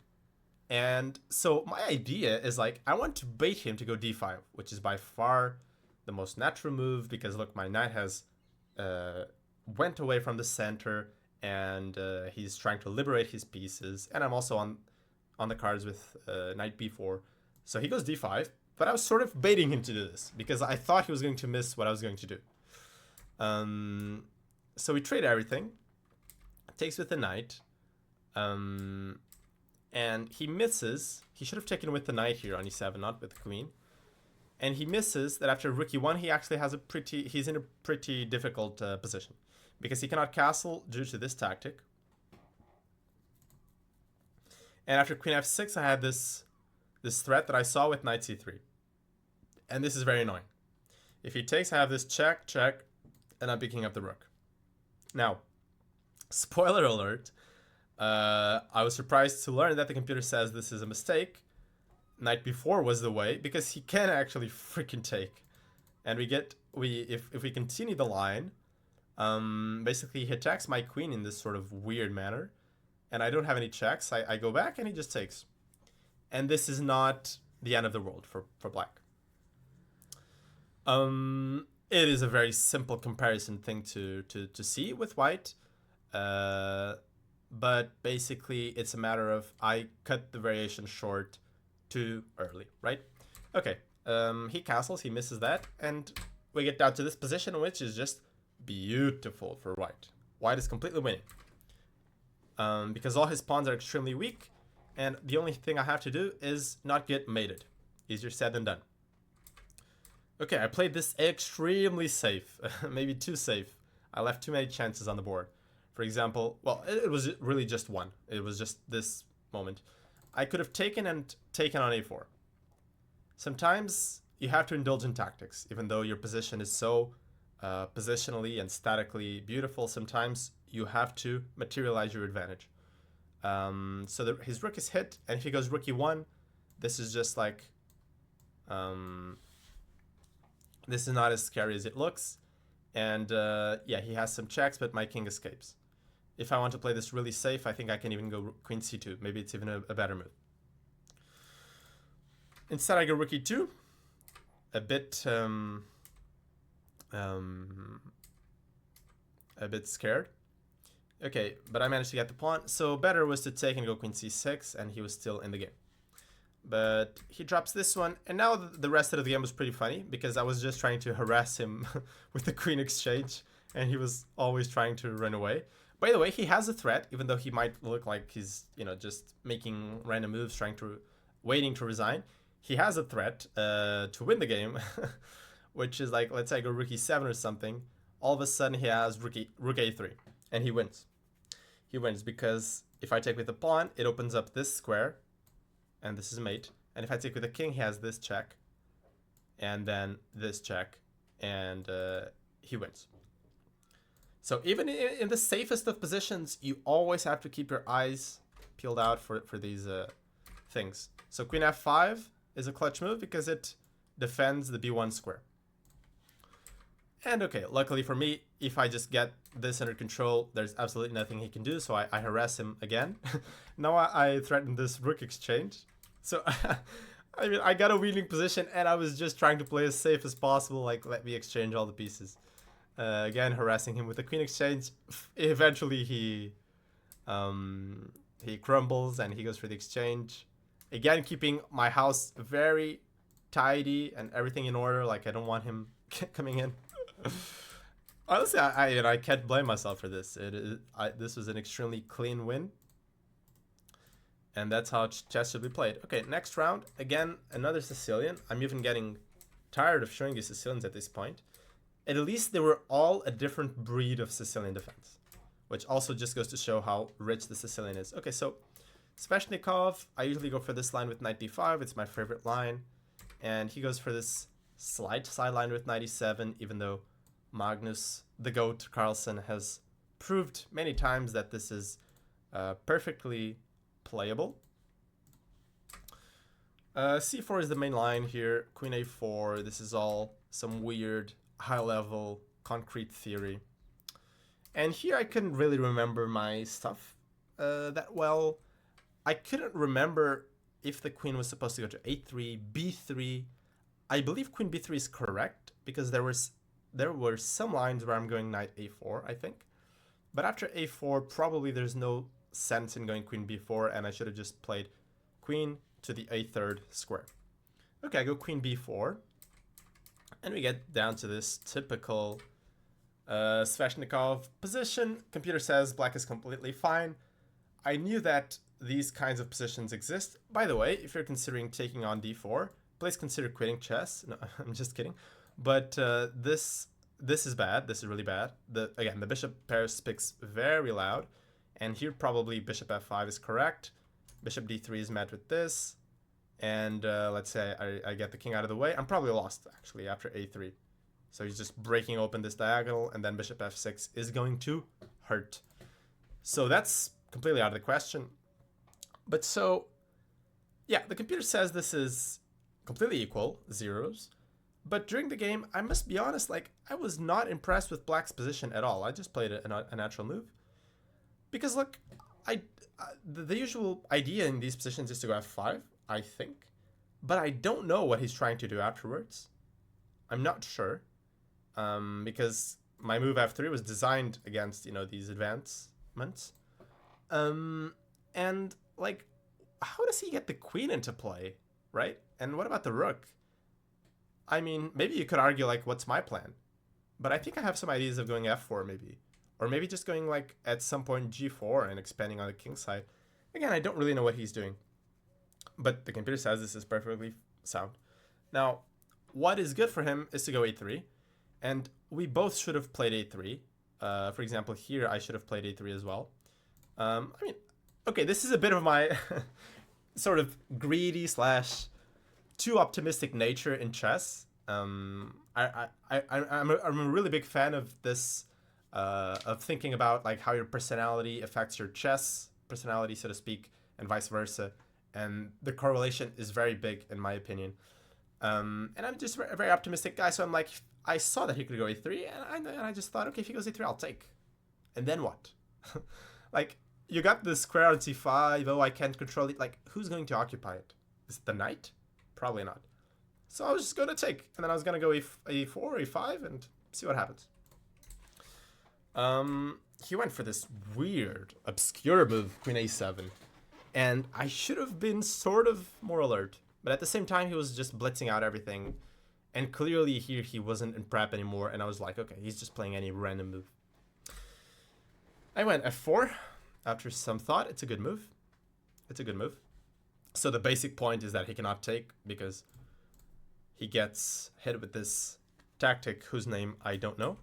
And so my idea is like, I want to bait him to go d5, which is by far the most natural move because look, my knight has went away from the center and he's trying to liberate his pieces. And I'm also on the cards with knight b4. So he goes d5, but I was sort of baiting him to do this because I thought he was going to miss what I was going to do. So we trade everything. Takes with the knight. And he misses. He should have taken with the knight here on e7, not with the queen. And he misses that after rook e1, he actually has he's in a pretty difficult position. Because he cannot castle due to this tactic. And after queen f6, I had this this threat that I saw with knight c3. And this is very annoying. If he takes, I have this check, check, and I'm picking up the rook. Now, spoiler alert, I was surprised to learn that the computer says this is a mistake. Knight b4 was the way, because he can actually freaking take. And if we continue the line, basically he attacks my queen in this sort of weird manner, and I don't have any checks. I go back and he just takes. And this is not the end of the world for black. It is a very simple comparison thing to see with white. But basically it's a matter of I cut the variation short too early, right? Okay, he castles, he misses that, and we get down to this position, which is just beautiful for white. White is completely winning. Because all his pawns are extremely weak, and the only thing I have to do is not get mated. Easier said than done. Okay, I played this extremely safe, maybe too safe. I left too many chances on the board. For example, well, it was really just one. It was just this moment. I could have taken on a4. Sometimes you have to indulge in tactics, even though your position is so positionally and statically beautiful. Sometimes you have to materialize your advantage. So his rook is hit, and if he goes rook e1, this is just like... this is not as scary as it looks. And yeah, he has some checks, but my king escapes. If I want to play this really safe, I think I can even go queen c2. Maybe it's even a better move. Instead, I go rook e2. A bit scared. Okay, but I managed to get the pawn. So better was to take and go queen c6, and he was still in the game. But he drops this one, and now the rest of the game was pretty funny, because I was just trying to harass him with the queen exchange, and he was always trying to run away. By the way, he has a threat, even though he might look like he's, just making random moves, waiting to resign. He has a threat to win the game, which is like, let's say I go rook e7 or something. All of a sudden he has rook a3, and he wins. He wins because if I take with the pawn, it opens up this square, and this is mate. And if I take with the king, he has this check, and then this check, and he wins. So even in the safest of positions, you always have to keep your eyes peeled out for these things. So queen f5 is a clutch move because it defends the b1 square. And okay, luckily for me, if I just get this under control, there's absolutely nothing he can do, so I harass him again. Now I threaten this rook exchange. So, I mean, I got a winning position, and I was just trying to play as safe as possible, like, let me exchange all the pieces. Again, harassing him with the queen exchange. Eventually, he crumbles, and he goes for the exchange. Again, keeping my house very tidy and everything in order, like, I don't want him coming in. Honestly, I can't blame myself for this. This was an extremely clean win, and that's how chess should be played. Okay, next round, again, another Sicilian. I'm even getting tired of showing you Sicilians at this point. At least they were all a different breed of Sicilian defense, which also just goes to show how rich the Sicilian is. Okay, so Sveshnikov, I usually go for this line with knight d5. It's my favorite line, and he goes for this slight sideline with knight e7, even though Magnus, the GOAT, Carlsen, has proved many times that this is perfectly playable. c4 is the main line here. Queen a4. This is all some weird high-level concrete theory. And here I couldn't really remember my stuff that well. I couldn't remember if the queen was supposed to go to a3, b3. I believe queen b3 is correct, because there were some lines where I'm going knight a4, I think. But after a4, probably there's no sense in going queen b4, and I should have just played queen to the a3rd square. Okay, I go queen b4, and we get down to this typical Sveshnikov position. Computer says black is completely fine. I knew that these kinds of positions exist. By the way, if you're considering taking on d4, please consider quitting chess. No, I'm just kidding. But this is bad. This is really bad. Again, the bishop pair speaks very loud. And here probably bishop f5 is correct. Bishop d3 is met with this. and let's say I get the king out of the way, I'm probably lost actually after a3. So he's just breaking open this diagonal, and then bishop f6 is going to hurt. So that's completely out of the question. But so, yeah, the computer says this is completely equal, zeros. But during the game, I must be honest, like, I was not impressed with black's position at all. I just played a natural move. Because, look, the usual idea in these positions is to go f5, I think. But I don't know what he's trying to do afterwards. I'm not sure. Because my move f3 was designed against, you know, these advancements. And, like, how does he get the queen into play, right? And what about the rook? I mean, maybe you could argue, like, what's my plan? But I think I have some ideas of going f4, maybe. Or maybe just going, like, at some point g4 and expanding on the king side. Again, I don't really know what he's doing. But the computer says this is perfectly sound. Now, what is good for him is to go a3. And we both should have played a3. For example, here I should have played a3 as well. I mean, okay, this is a bit of my sort of greedy / too optimistic nature in chess. I'm a really big fan of this, of thinking about like how your personality affects your chess personality, so to speak, and vice versa. And the correlation is very big in my opinion. And I'm just a very optimistic guy, so I'm like, I saw that he could go a3, and I just thought, okay, if he goes a3, I'll take. And then what? Like, you got the square on c5, oh, I can't control it. Like, who's going to occupy it? Is it the knight? Probably not. So I was just going to take, and then I was going to go a4, a5, and see what happens. He went for this weird, obscure move, queen a7. And I should have been sort of more alert. But at the same time, he was just blitzing out everything. And clearly here, he wasn't in prep anymore. And I was like, okay, he's just playing any random move. I went f4. After some thought, it's a good move. It's a good move. So the basic point is that he cannot take because he gets hit with this tactic whose name I don't know.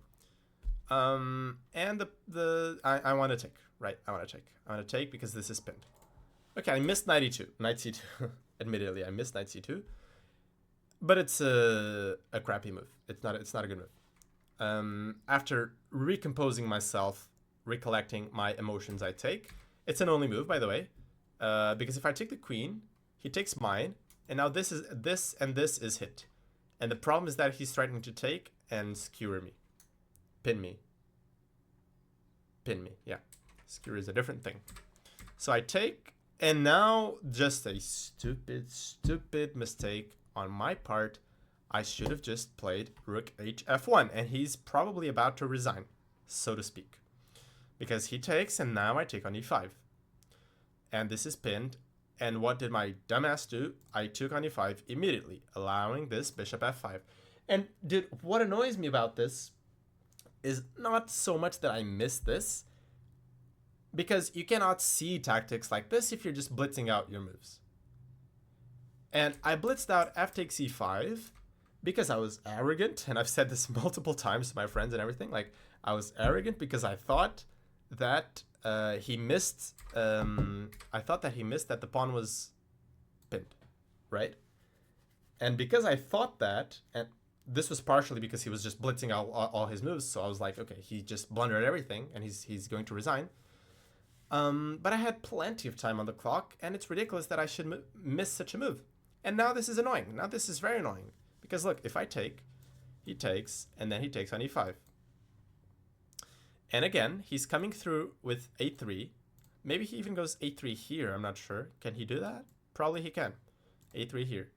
And I want to take, right? I want to take. I want to take because this is pinned. Okay, I missed knight e2. Knight c2. Admittedly, I missed knight c2. But it's a crappy move. It's not a good move. After recomposing myself, recollecting my emotions, I take. It's an only move, by the way. Because if I take the queen, he takes mine, and now this and this is hit. And the problem is that he's threatening to take and skewer me. Pin me. Pin me, yeah. Skewer is a different thing. So I take, and now just a stupid mistake on my part. I should have just played rook hf1, and he's probably about to resign, so to speak. Because he takes, and now I take on e5. And this is pinned. And what did my dumbass do? I took on e5 immediately, allowing this bishop f5. And what annoys me about this is not so much that I missed this, because you cannot see tactics like this if you're just blitzing out your moves. And I blitzed out f takes e5 because I was arrogant, and I've said this multiple times to my friends and everything. Like, I was arrogant because I thought that he missed. I thought that he missed that the pawn was pinned, right? And because I thought that, and this was partially because he was just blitzing out all his moves, so I was like, okay, he just blundered everything, and he's going to resign. But I had plenty of time on the clock, and it's ridiculous that I should miss such a move. And now this is annoying. Now this is very annoying. Because look, if I take, he takes, and then he takes on e5. And again, he's coming through with a3. Maybe he even goes a3 here, I'm not sure. Can he do that? Probably he can. a3 here.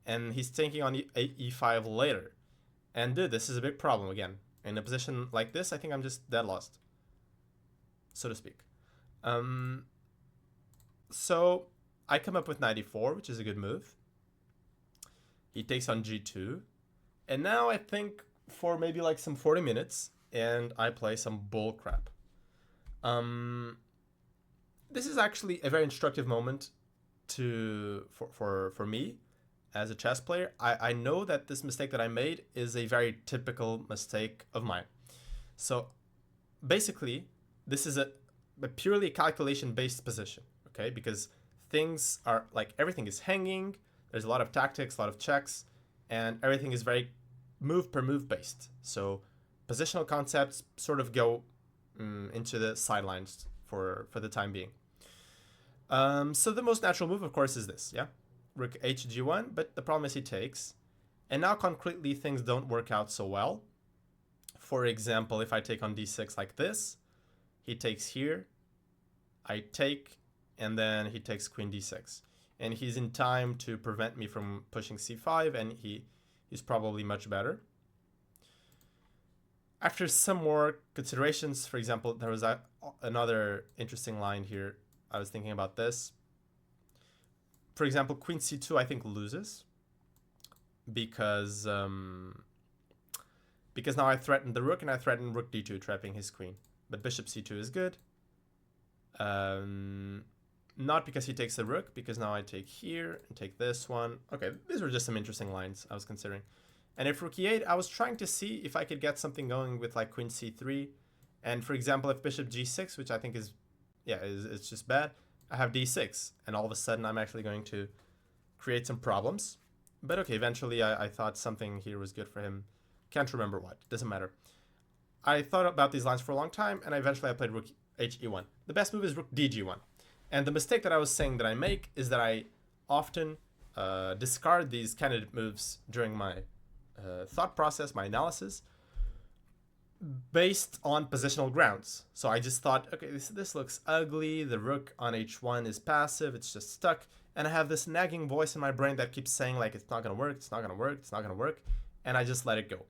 And he's taking on e5 later. And dude, this is a big problem again. In a position like this, I think I'm just dead lost, so to speak. So I come up with knight e4, which is a good move. He takes on g2. And now I think for maybe like some 40 minutes, and I play some bull crap. This is actually a very instructive moment for me as a chess player. I know that this mistake that I made is a very typical mistake of mine. So basically, this is a purely calculation-based position, okay? Because things are like everything is hanging. There's a lot of tactics, a lot of checks, and everything is very move per move based. So positional concepts sort of go into the sidelines for the time being. So the most natural move, of course, is this, yeah? Rook hg1, but the problem is he takes. And now concretely things don't work out so well. For example, if I take on d6 like this, he takes here, I take, and then he takes queen d6. And he's in time to prevent me from pushing c5, and he's probably much better. After some more considerations, for example, there was another interesting line here. I was thinking about this. For example, queen c2 I think loses because now I threatened the rook and I threatened rook d2, trapping his queen. But bishop c2 is good. Not because he takes the rook, because now I take here and take this one. Okay, these were just some interesting lines I was considering. And if rook e8, I was trying to see if I could get something going with like queen c3. And for example, if bishop g6, which I think is, yeah, it's just bad, I have d6. And all of a sudden, I'm actually going to create some problems. But okay, eventually I thought something here was good for him. Can't remember what, doesn't matter. I thought about these lines for a long time, and eventually I played rook he1. The best move is rook dg1. And the mistake that I was saying that I make is that I often discard these candidate moves during my thought process, my analysis, based on positional grounds. So I just thought, okay, this looks ugly. The rook on h1 is passive. It's just stuck. And I have this nagging voice in my brain that keeps saying like, it's not going to work. It's not going to work. It's not going to work. And I just let it go.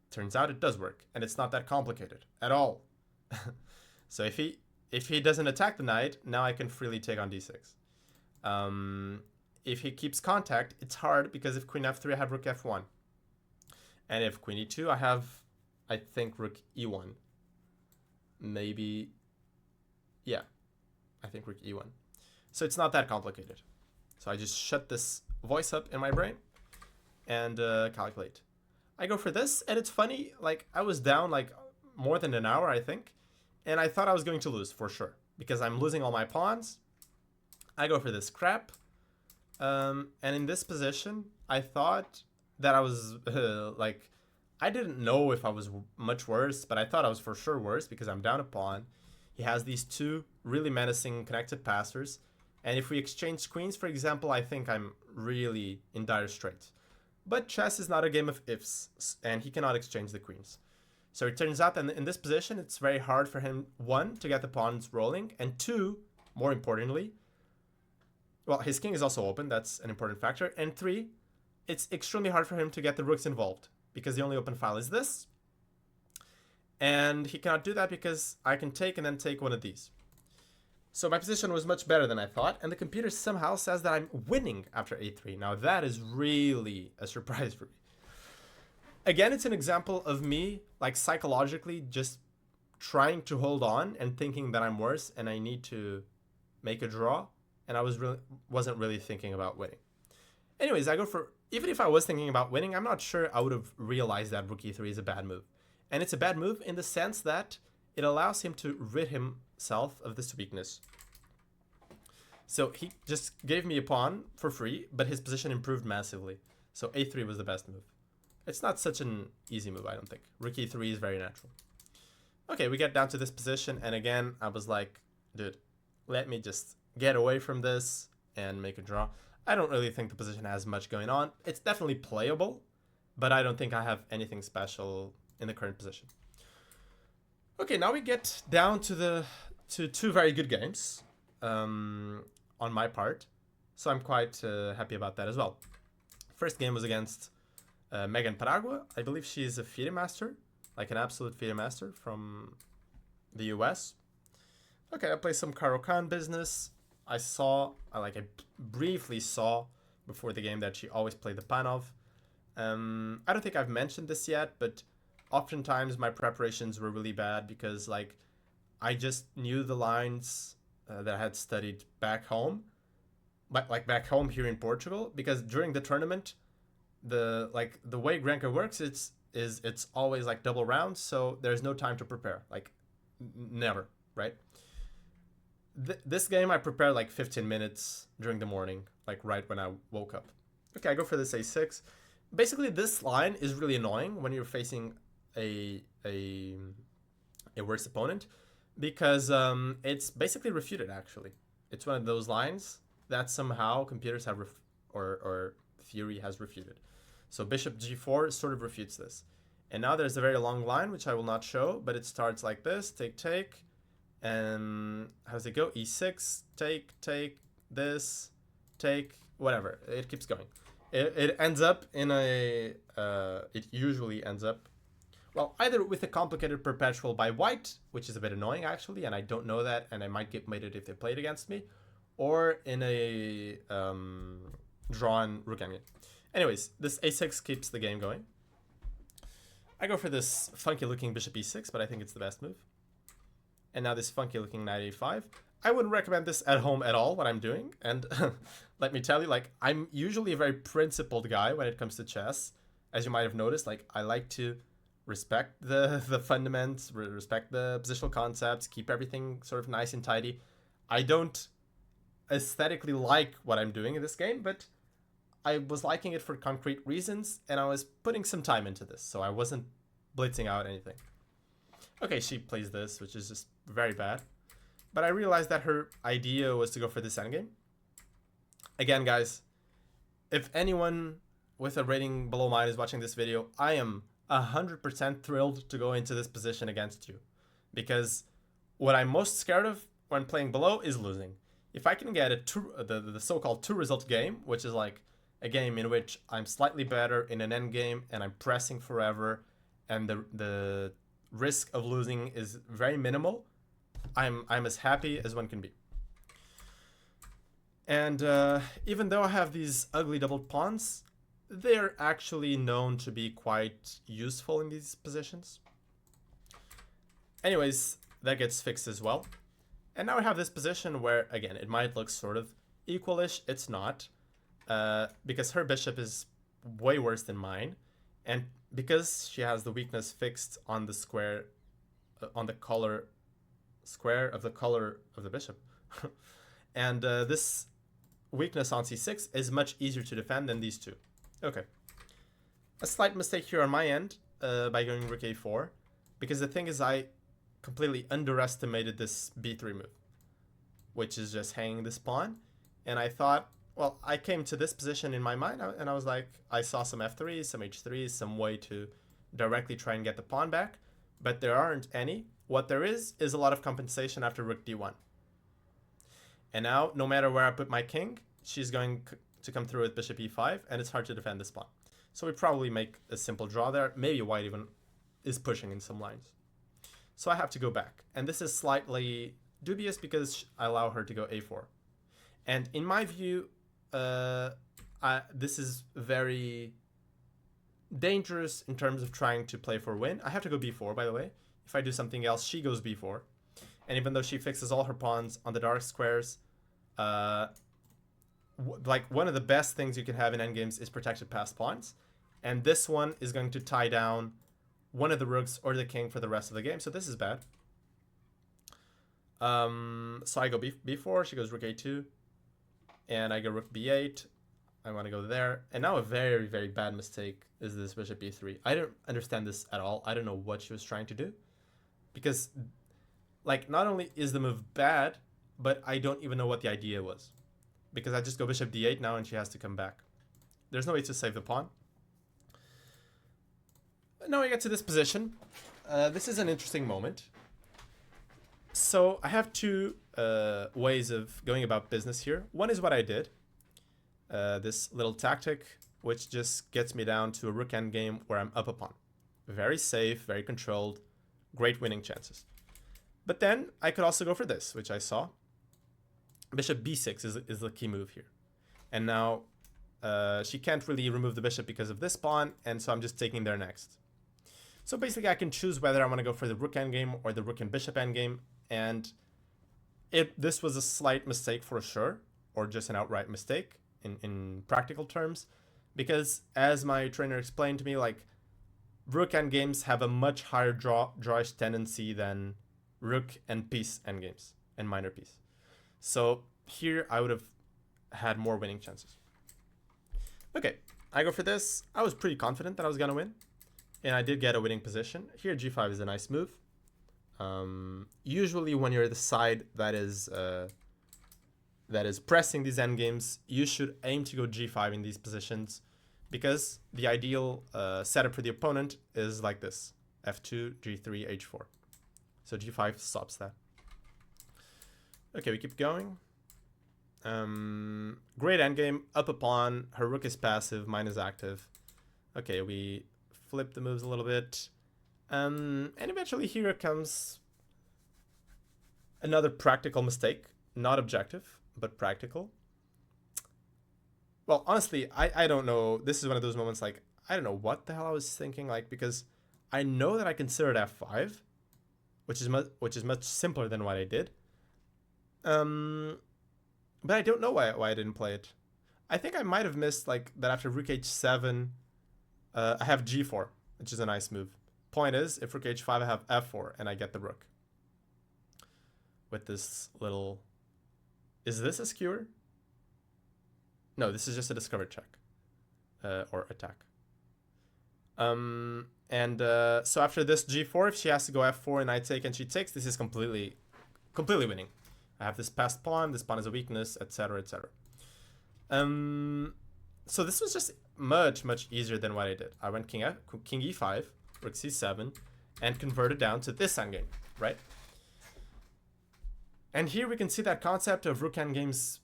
Turns out it does work. And it's not that complicated at all. So if he doesn't attack the knight, now I can freely take on d6. If he keeps contact, it's hard because if queen f3, I have rook f1. And if queen e2, I have, I think, rook e1. Maybe, yeah, I think rook e1. So it's not that complicated. So I just shut this voice up in my brain and calculate. I go for this, and it's funny, like, I was down, like, more than an hour, I think. And I thought I was going to lose, for sure. Because I'm losing all my pawns. I go for this crap. And in this position, I thought that I was, like, I didn't know if I was much worse, but I thought I was for sure worse because I'm down a pawn. He has these two really menacing connected passers. And if we exchange queens, for example, I think I'm really in dire straits. But chess is not a game of ifs, and he cannot exchange the queens. So it turns out that in this position, it's very hard for him, one, to get the pawns rolling, and two, more importantly, well, his king is also open, that's an important factor, and three, it's extremely hard for him to get the rooks involved, because the only open file is this, and he cannot do that because I can take and then take one of these. So my position was much better than I thought, and the computer somehow says that I'm winning after a3. Now that is really a surprise for me. Again, it's an example of me, like, psychologically just trying to hold on and thinking that I'm worse and I need to make a draw, and I wasn't really thinking about winning. Anyways, I go for, even if I was thinking about winning, I'm not sure I would have realized that rook e3 is a bad move. And it's a bad move in the sense that it allows him to rid himself of this weakness. So he just gave me a pawn for free, but his position improved massively. So a3 was the best move. It's not such an easy move, I don't think. Rook e3 is very natural. Okay, we get down to this position, and again, I was like, dude, let me just get away from this and make a draw. I don't really think the position has much going on. It's definitely playable, but I don't think I have anything special in the current position. Okay, now we get down to two very good games on my part, so I'm quite happy about that as well. First game was against Megan Paragua. I believe she's a FIDE master, like an absolute FIDE master from the US. Okay, I played some Caro-Kann business. I briefly saw before the game that she always played the Panov. I don't think I've mentioned this yet, but oftentimes my preparations were really bad because, like, I just knew the lines that I had studied back home, but like back home here in Portugal, because during the tournament, the way Granca works, it's always like double rounds, so there's no time to prepare, like never, right? This game I prepared like 15 minutes during the morning, like right when I woke up. Okay, I go for this a6. Basically, this line is really annoying when you're facing a a, a worse opponent because it's basically refuted. Actually, it's one of those lines that somehow computers have or theory has refuted. So bishop g4 sort of refutes this. And now there's a very long line which I will not show, but it starts like this: take take, and how does it go? E6, take this, take whatever. It keeps going. It ends up in a it usually ends up, well, either with a complicated perpetual by white, which is a bit annoying actually, and I don't know that, and I might get mated if they play it against me, or in a drawn rook endgame. Anyways, this a6 keeps the game going. I go for this funky looking bishop e6, but I think it's the best move. And now this funky looking knight a5. I wouldn't recommend this at home at all, what I'm doing. And let me tell you, like, I'm usually a very principled guy when it comes to chess. As you might have noticed, like, I like to respect the fundamentals, respect the positional concepts, keep everything sort of nice and tidy. I don't aesthetically like what I'm doing in this game, but I was liking it for concrete reasons, and I was putting some time into this, so I wasn't blitzing out anything. Okay, she plays this, which is just very bad. But I realized that her idea was to go for this endgame. Again, guys, if anyone with a rating below mine is watching this video, I am 100% thrilled to go into this position against you. Because what I'm most scared of when playing below is losing. If I can get the so-called two-result game, which is like a game in which I'm slightly better in an endgame and I'm pressing forever, and the risk of losing is very minimal, I'm as happy as one can be. And even though I have these ugly doubled pawns, they're actually known to be quite useful in these positions. Anyways, that gets fixed as well. And now I have this position where, again, it might look sort of equalish. It's not, because her bishop is way worse than mine. And because she has the weakness fixed on the square, on the color square of the color of the bishop. And this weakness on c6 is much easier to defend than these two. Okay. A slight mistake here on my end by going rook a4, because the thing is I completely underestimated this b3 move, which is just hanging this pawn. And I thought, well, I came to this position in my mind, and I was like, I saw some f3s, some h3s, some way to directly try and get the pawn back, but there aren't any. What there is a lot of compensation after rook d1. And now, no matter where I put my king, she's going to come through with bishop e5, and it's hard to defend this pawn. So we probably make a simple draw there. Maybe white even is pushing in some lines. So I have to go back. And this is slightly dubious because I allow her to go a4. And in my view, this is very dangerous in terms of trying to play for win. I have to go b4, by the way. If I do something else, she goes b4. And even though she fixes all her pawns on the dark squares, like one of the best things you can have in endgames is protected passed pawns. And this one is going to tie down one of the rooks or the king for the rest of the game. So this is bad. So I go b4, she goes rook a2, and I go rook b8. I want to go there. And now a very, very bad mistake is this bishop e3. I don't understand this at all. I don't know what she was trying to do. Because, like, not only is the move bad, but I don't even know what the idea was. Because I just go bishop d8 now and she has to come back. There's no way to save the pawn. Now I get to this position. This is an interesting moment. So I have two ways of going about business here. One is what I did. This little tactic, which just gets me down to a rook endgame where I'm up a pawn. Very safe, very controlled, great winning chances. But then I could also go for this, which I saw. Bishop b6 is the key move here. And now she can't really remove the bishop because of this pawn, and so I'm just taking there next. So basically I can choose whether I want to go for the rook endgame or the rook and bishop endgame, and this was a slight mistake for sure, or just an outright mistake in practical terms, because as my trainer explained to me, like, rook endgames have a much higher drawish tendency than rook and piece endgames and minor piece. So here I would have had more winning chances. Okay, I go for this. I was pretty confident that I was gonna win, and I did get a winning position. Here g5 is a nice move. Usually when you're the side that is pressing these endgames, you should aim to go g5 in these positions, because the ideal setup for the opponent is like this: f2, g3, h4. So g5 stops that. Okay, we keep going. Great endgame. Up a pawn. Her rook is passive. Mine is active. Okay, we flip the moves a little bit. And eventually here comes another practical mistake. Not objective, but practical. Well, honestly, I don't know. This is one of those moments, like, I don't know what the hell I was thinking, like, because I know that I considered f5, which is much simpler than what I did. But I don't know why I didn't play it. I think I might have missed, like, that after rook h7, I have g4, which is a nice move. Point is, if rook h5, I have f4, and I get the rook. With this little... Is this a skewer? No, this is just a discover check. Or attack. So after this g4, if she has to go f4 and I take and she takes, this is completely winning. I have this passed pawn, this pawn is a weakness, etc, etc. So this was just much easier than what I did. I went king e5, rook c7, and converted down to this endgame, right? And here we can see that concept of rook endgames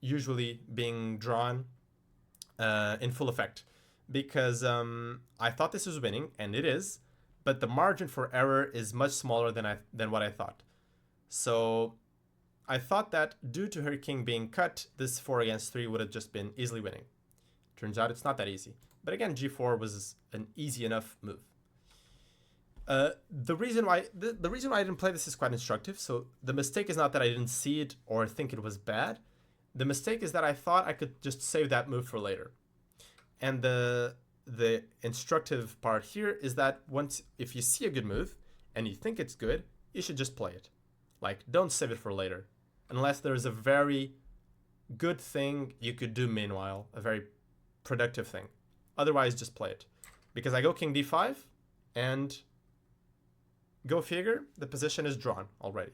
usually being drawn in full effect, because I thought this was winning, and it is, but the margin for error is much smaller than what I thought. So I thought that due to her king being cut, this 4 against 3 would have just been easily winning. Turns out it's not that easy. But again, g4 was an easy enough move. The reason why I didn't play this is quite instructive. So the mistake is not that I didn't see it or think it was bad. The mistake is that I thought I could just save that move for later. And the instructive part here is that if you see a good move and you think it's good, you should just play it. Like, don't save it for later, unless there's a very good thing you could do meanwhile, a very productive thing. Otherwise, just play it. Because I go king d5, and go figure, the position is drawn already.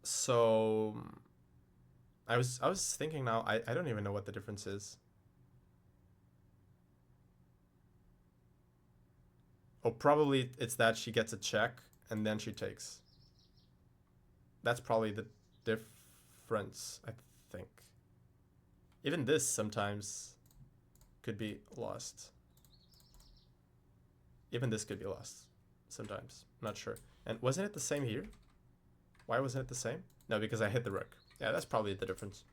So I was thinking now, I don't even know what the difference is. Oh, probably it's that she gets a check and then she takes. That's probably the difference, I think. Even this sometimes could be lost. Even this could be lost sometimes. Not sure. And wasn't it the same here? Why wasn't it the same? No, because I hit the rook. Yeah, that's probably the difference.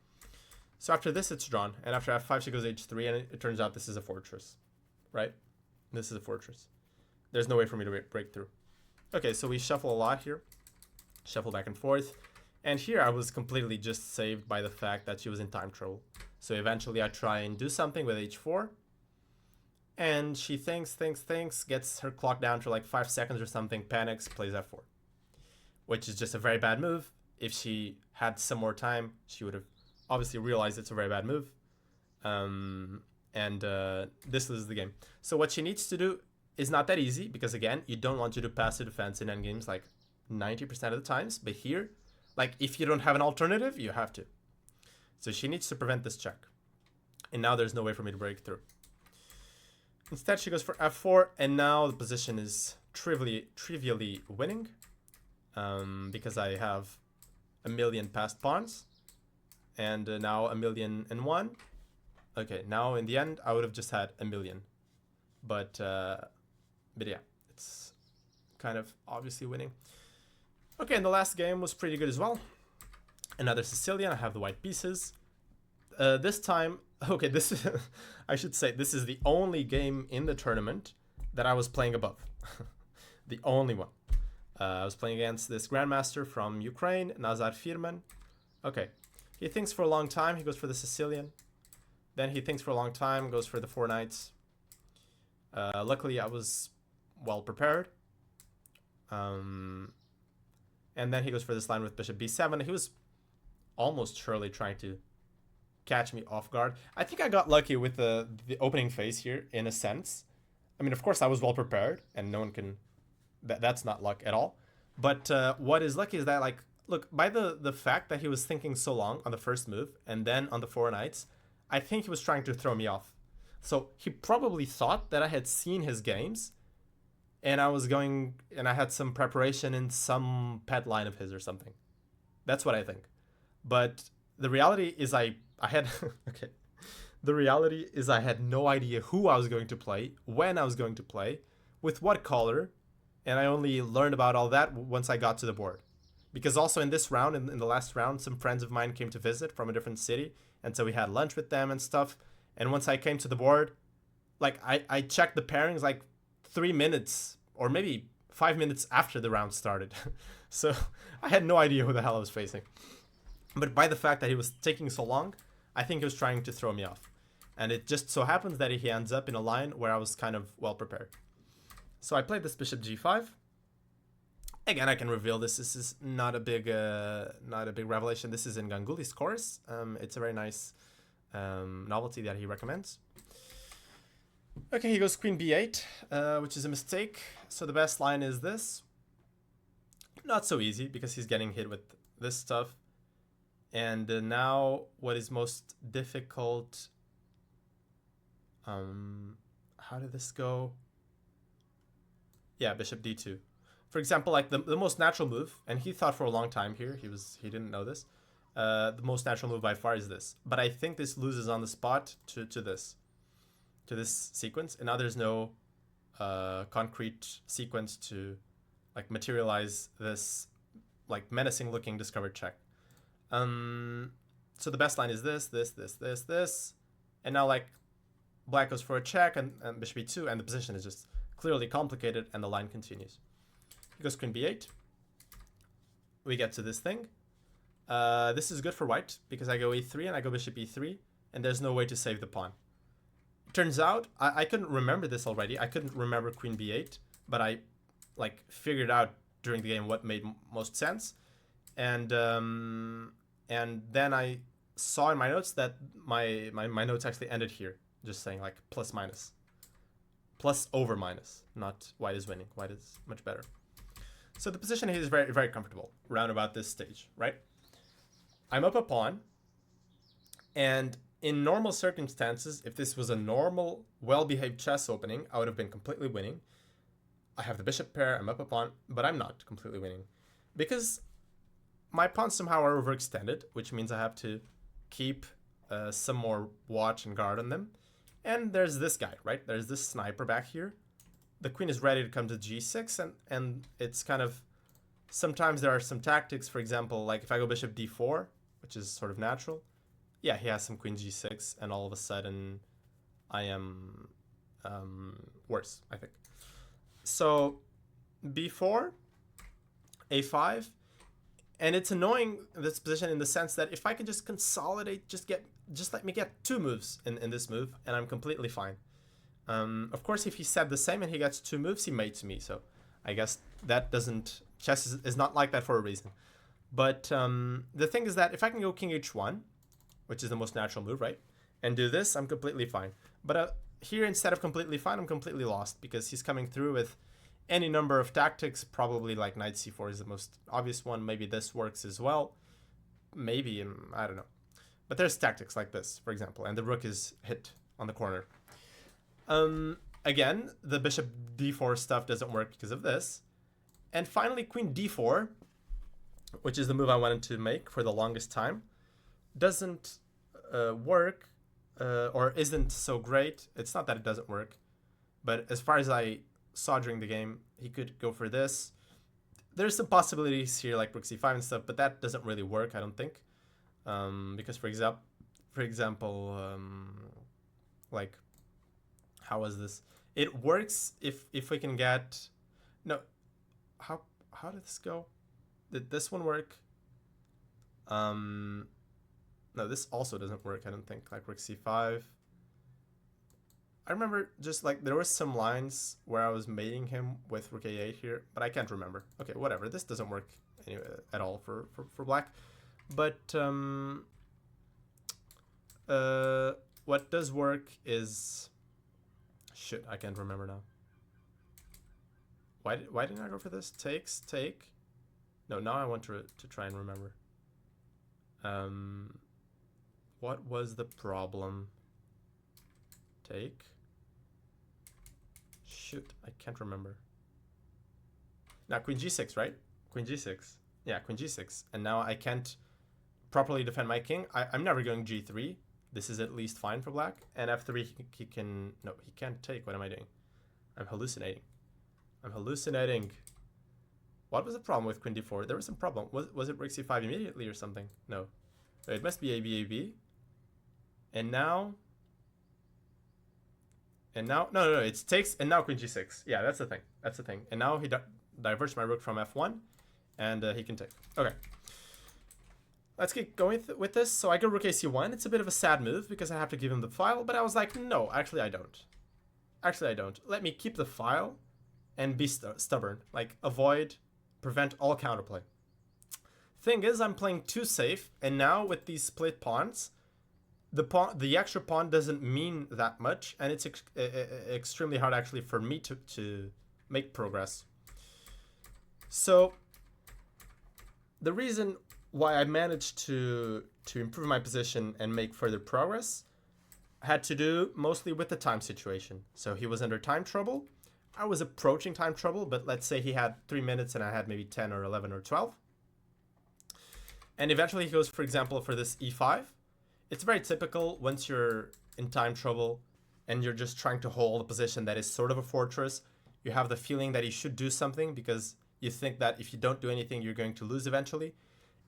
So after this, it's drawn. And after f5, she goes h3, and it turns out this is a fortress. Right? This is a fortress. There's no way for me to break through. Okay, so we shuffle a lot here. Shuffle back and forth. And here I was completely just saved by the fact that she was in time trouble. So eventually I try and do something with h4. And she thinks, gets her clock down to like 5 seconds or something, panics, plays f4. Which is just a very bad move. If she had some more time, she would have obviously realized it's a very bad move. This loses the game. So what she needs to do is not that easy, because again, you don't want to do passive defense in endgames like 90% of the times. But here, like, if you don't have an alternative, you have to. So she needs to prevent this check. And now there's no way for me to break through. Instead, she goes for f4, and now the position is trivially winning, because I have a million passed pawns, and now a million and one. Okay, now in the end, I would have just had a million, but yeah, it's kind of obviously winning. Okay, and the last game was pretty good as well. Another Sicilian. I have the white pieces. This time, okay, this is, I should say, this is the only game in the tournament that I was playing above. The only one. I was playing against this grandmaster from Ukraine, Nazar Firman. Okay, he thinks for a long time, he goes for the Sicilian. Then he thinks for a long time, goes for the 4 knights. Luckily, I was well prepared. Um, and then he goes for this line with bishop b7. He was almost surely trying to catch me off guard. I think I got lucky with the opening phase here in a sense. I mean, of course, I was well prepared, and no one can. That's not luck at all. But what is lucky is that, like, look, by the fact that he was thinking so long on the first move and then on the four knights, I think he was trying to throw me off. So he probably thought that I had seen his games, and I had some preparation in some pet line of his or something. That's what I think. But the reality is I had okay. The reality is I had no idea who I was going to play, when I was going to play, with what color, and I only learned about all that once I got to the board. Because also in this round, in the last round, some friends of mine came to visit from a different city, and so we had lunch with them and stuff. And once I came to the board, like I checked the pairings like 3 minutes or maybe 5 minutes after the round started. So I had no idea who the hell I was facing. But by the fact that he was taking so long, I think he was trying to throw me off. And it just so happens that he ends up in a line where I was kind of well prepared. So I played this bishop g5. Again, I can reveal this. This is not a big revelation. This is in Ganguly's course. It's a very nice novelty that he recommends. Okay, he goes queen b8, which is a mistake. So the best line is this. Not so easy because he's getting hit with this stuff. And now what is most difficult... how did this go? Yeah, bishop d2. For example, like the most natural move, and he thought for a long time here, he didn't know this. The most natural move by far is this. But I think this loses on the spot to this sequence. And now there's no concrete sequence to like materialize this like menacing looking discovered check. So the best line is this. And now like black goes for a check and bishop e2, and the position is just clearly complicated, and the line continues. He goes queen b8. We get to this thing. This is good for white because I go e3 and I go bishop e3, and there's no way to save the pawn. It turns out I couldn't remember this already. I couldn't remember queen b8, but I like figured out during the game what made most sense, and then I saw in my notes that my notes actually ended here, just saying like plus minus. Plus over minus, not white is winning. White is much better. So the position here is very, very comfortable round about this stage, right? I'm up a pawn, and in normal circumstances, if this was a normal, well-behaved chess opening, I would have been completely winning. I have the bishop pair, I'm up a pawn, but I'm not completely winning because my pawns somehow are overextended, which means I have to keep some more watch and guard on them. And there's this guy, right? There's this sniper back here. The queen is ready to come to g6, and it's kind of... Sometimes there are some tactics, for example, like if I go bishop d4, which is sort of natural. Yeah, he has some queen g6, and all of a sudden I am worse, I think. So b4, a5, and it's annoying, this position, in the sense that if I can just consolidate, just let me get two moves in this move, and I'm completely fine. Of course, if he said the same and he gets two moves, he mates me. So I guess that doesn't... Chess is not like that for a reason. But the thing is that if I can go king h1, which is the most natural move, right? And do this, I'm completely fine. But here, instead of completely fine, I'm completely lost because he's coming through with any number of tactics. Probably like knight c4 is the most obvious one. Maybe this works as well. Maybe, I don't know. But there's tactics like this, for example, and the rook is hit on the corner. Again, the bishop d4 stuff doesn't work because of this. And finally, queen d4, which is the move I wanted to make for the longest time, doesn't work or isn't so great. It's not that it doesn't work, but as far as I saw during the game, he could go for this. There's some possibilities here like rook c5 and stuff, but that doesn't really work, I don't think. Because for example, like, how was this? It works if we can get... No, how did this go? Did this one work? No, this also doesn't work, I don't think. Like rook c5. I remember just like there were some lines where I was mating him with rook a8 here, but I can't remember. Okay, whatever. This doesn't work anyway at all for black. But what does work is shit. I can't remember now. Why didn't I go for this? Take. No, now I want to try and remember. What was the problem? Take. Shoot, I can't remember. Now queen g6, right? Queen g6. Yeah, queen g6. And now I can't properly defend my king. I'm never going g3. This is at least fine for black. And f3, he can... No, he can't take. What am I doing? I'm hallucinating. What was the problem with queen d4? There was some problem. Was it rook c5 immediately or something? No. It must be ab. And now... No, it takes, and now queen g6. Yeah, that's the thing. And now he diverts my rook from f1, and he can take. Okay. Let's get going with this. So I go rook ac1. It's a bit of a sad move because I have to give him the file, but I was like, no, actually I don't. Let me keep the file and be stubborn. Like, prevent all counterplay. Thing is, I'm playing too safe, and now with these split pawns, the extra pawn doesn't mean that much, and it's extremely hard actually for me to make progress. So the reason why I managed to improve my position and make further progress had to do mostly with the time situation. So he was under time trouble. I was approaching time trouble, but let's say he had 3 minutes and I had maybe 10 or 11 or 12. And eventually he goes, for example, for this e5. It's very typical once you're in time trouble and you're just trying to hold a position that is sort of a fortress. You have the feeling that you should do something because you think that if you don't do anything, you're going to lose eventually.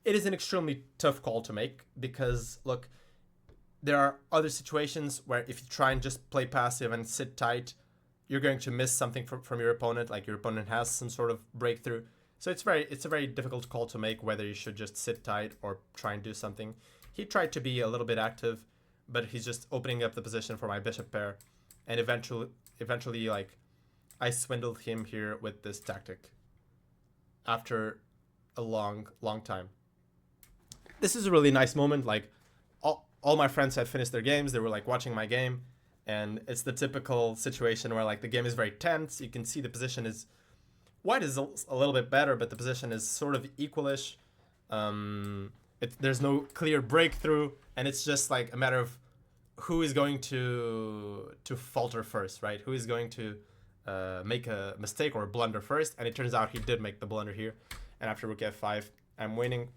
It is an extremely tough call to make because, look, there are other situations where if you try and just play passive and sit tight, you're going to miss something from your opponent, like your opponent has some sort of breakthrough. So it's a very difficult call to make whether you should just sit tight or try and do something. He tried to be a little bit active, but he's just opening up the position for my bishop pair. And eventually, like, I swindled him here with this tactic after a long time. This is a really nice moment. Like, all my friends had finished their games. They were, like, watching my game. And it's the typical situation where, like, the game is very tense. You can see the position is... White is a little bit better, but the position is sort of equalish. There's no clear breakthrough, and it's just like a matter of who is going to falter first, right? Who is going to make a mistake or a blunder first? And it turns out he did make the blunder here. And after rook f5, I'm winning.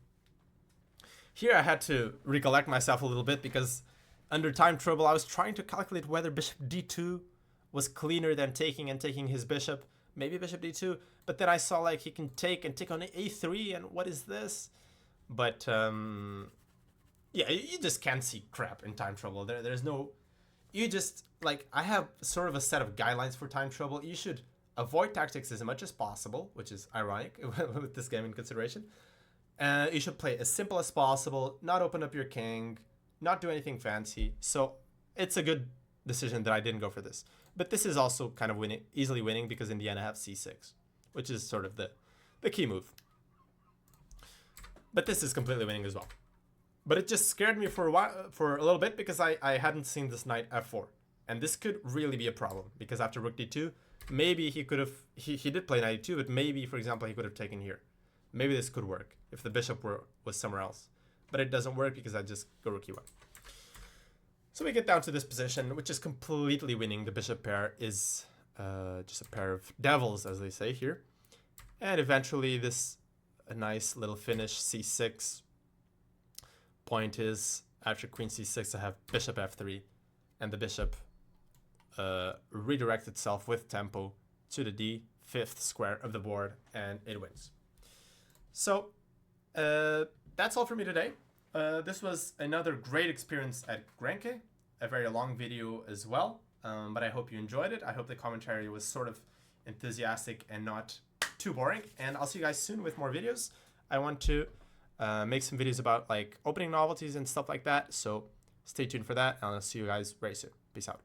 Here I had to recollect myself a little bit because under time trouble, I was trying to calculate whether bishop d2 was cleaner than taking his bishop. Maybe bishop d2, but then I saw like he can take on a3, and what is this? But yeah, you just can't see crap in time trouble. There's no, you just, like, I have sort of a set of guidelines for time trouble. You should avoid tactics as much as possible, which is ironic with this game in consideration. You should play as simple as possible, not open up your king, not do anything fancy. So it's a good decision that I didn't go for this. But this is also kind of easily winning because in the end I have c6, which is sort of the key move. But this is completely winning as well. But it just scared me for a little bit because I hadn't seen this knight f4. And this could really be a problem because after rook d2, maybe he could have, he did play knight e2, but maybe, for example, he could have taken here. Maybe this could work if the bishop was somewhere else. But it doesn't work because I just go rook e1. So we get down to this position, which is completely winning. The bishop pair is just a pair of devils, as they say here. And eventually a nice little finish, c6. Point is, after queen c6, I have bishop f3. And the bishop redirects itself with tempo to the d5th square of the board, and it wins. So that's all for me today. This was another great experience at Grenke, a very long video as well, but I hope you enjoyed it. I hope the commentary was sort of enthusiastic and not too boring, and I'll see you guys soon with more videos. I want to make some videos about like opening novelties and stuff like that, so stay tuned for that, and I'll see you guys very soon. Peace out.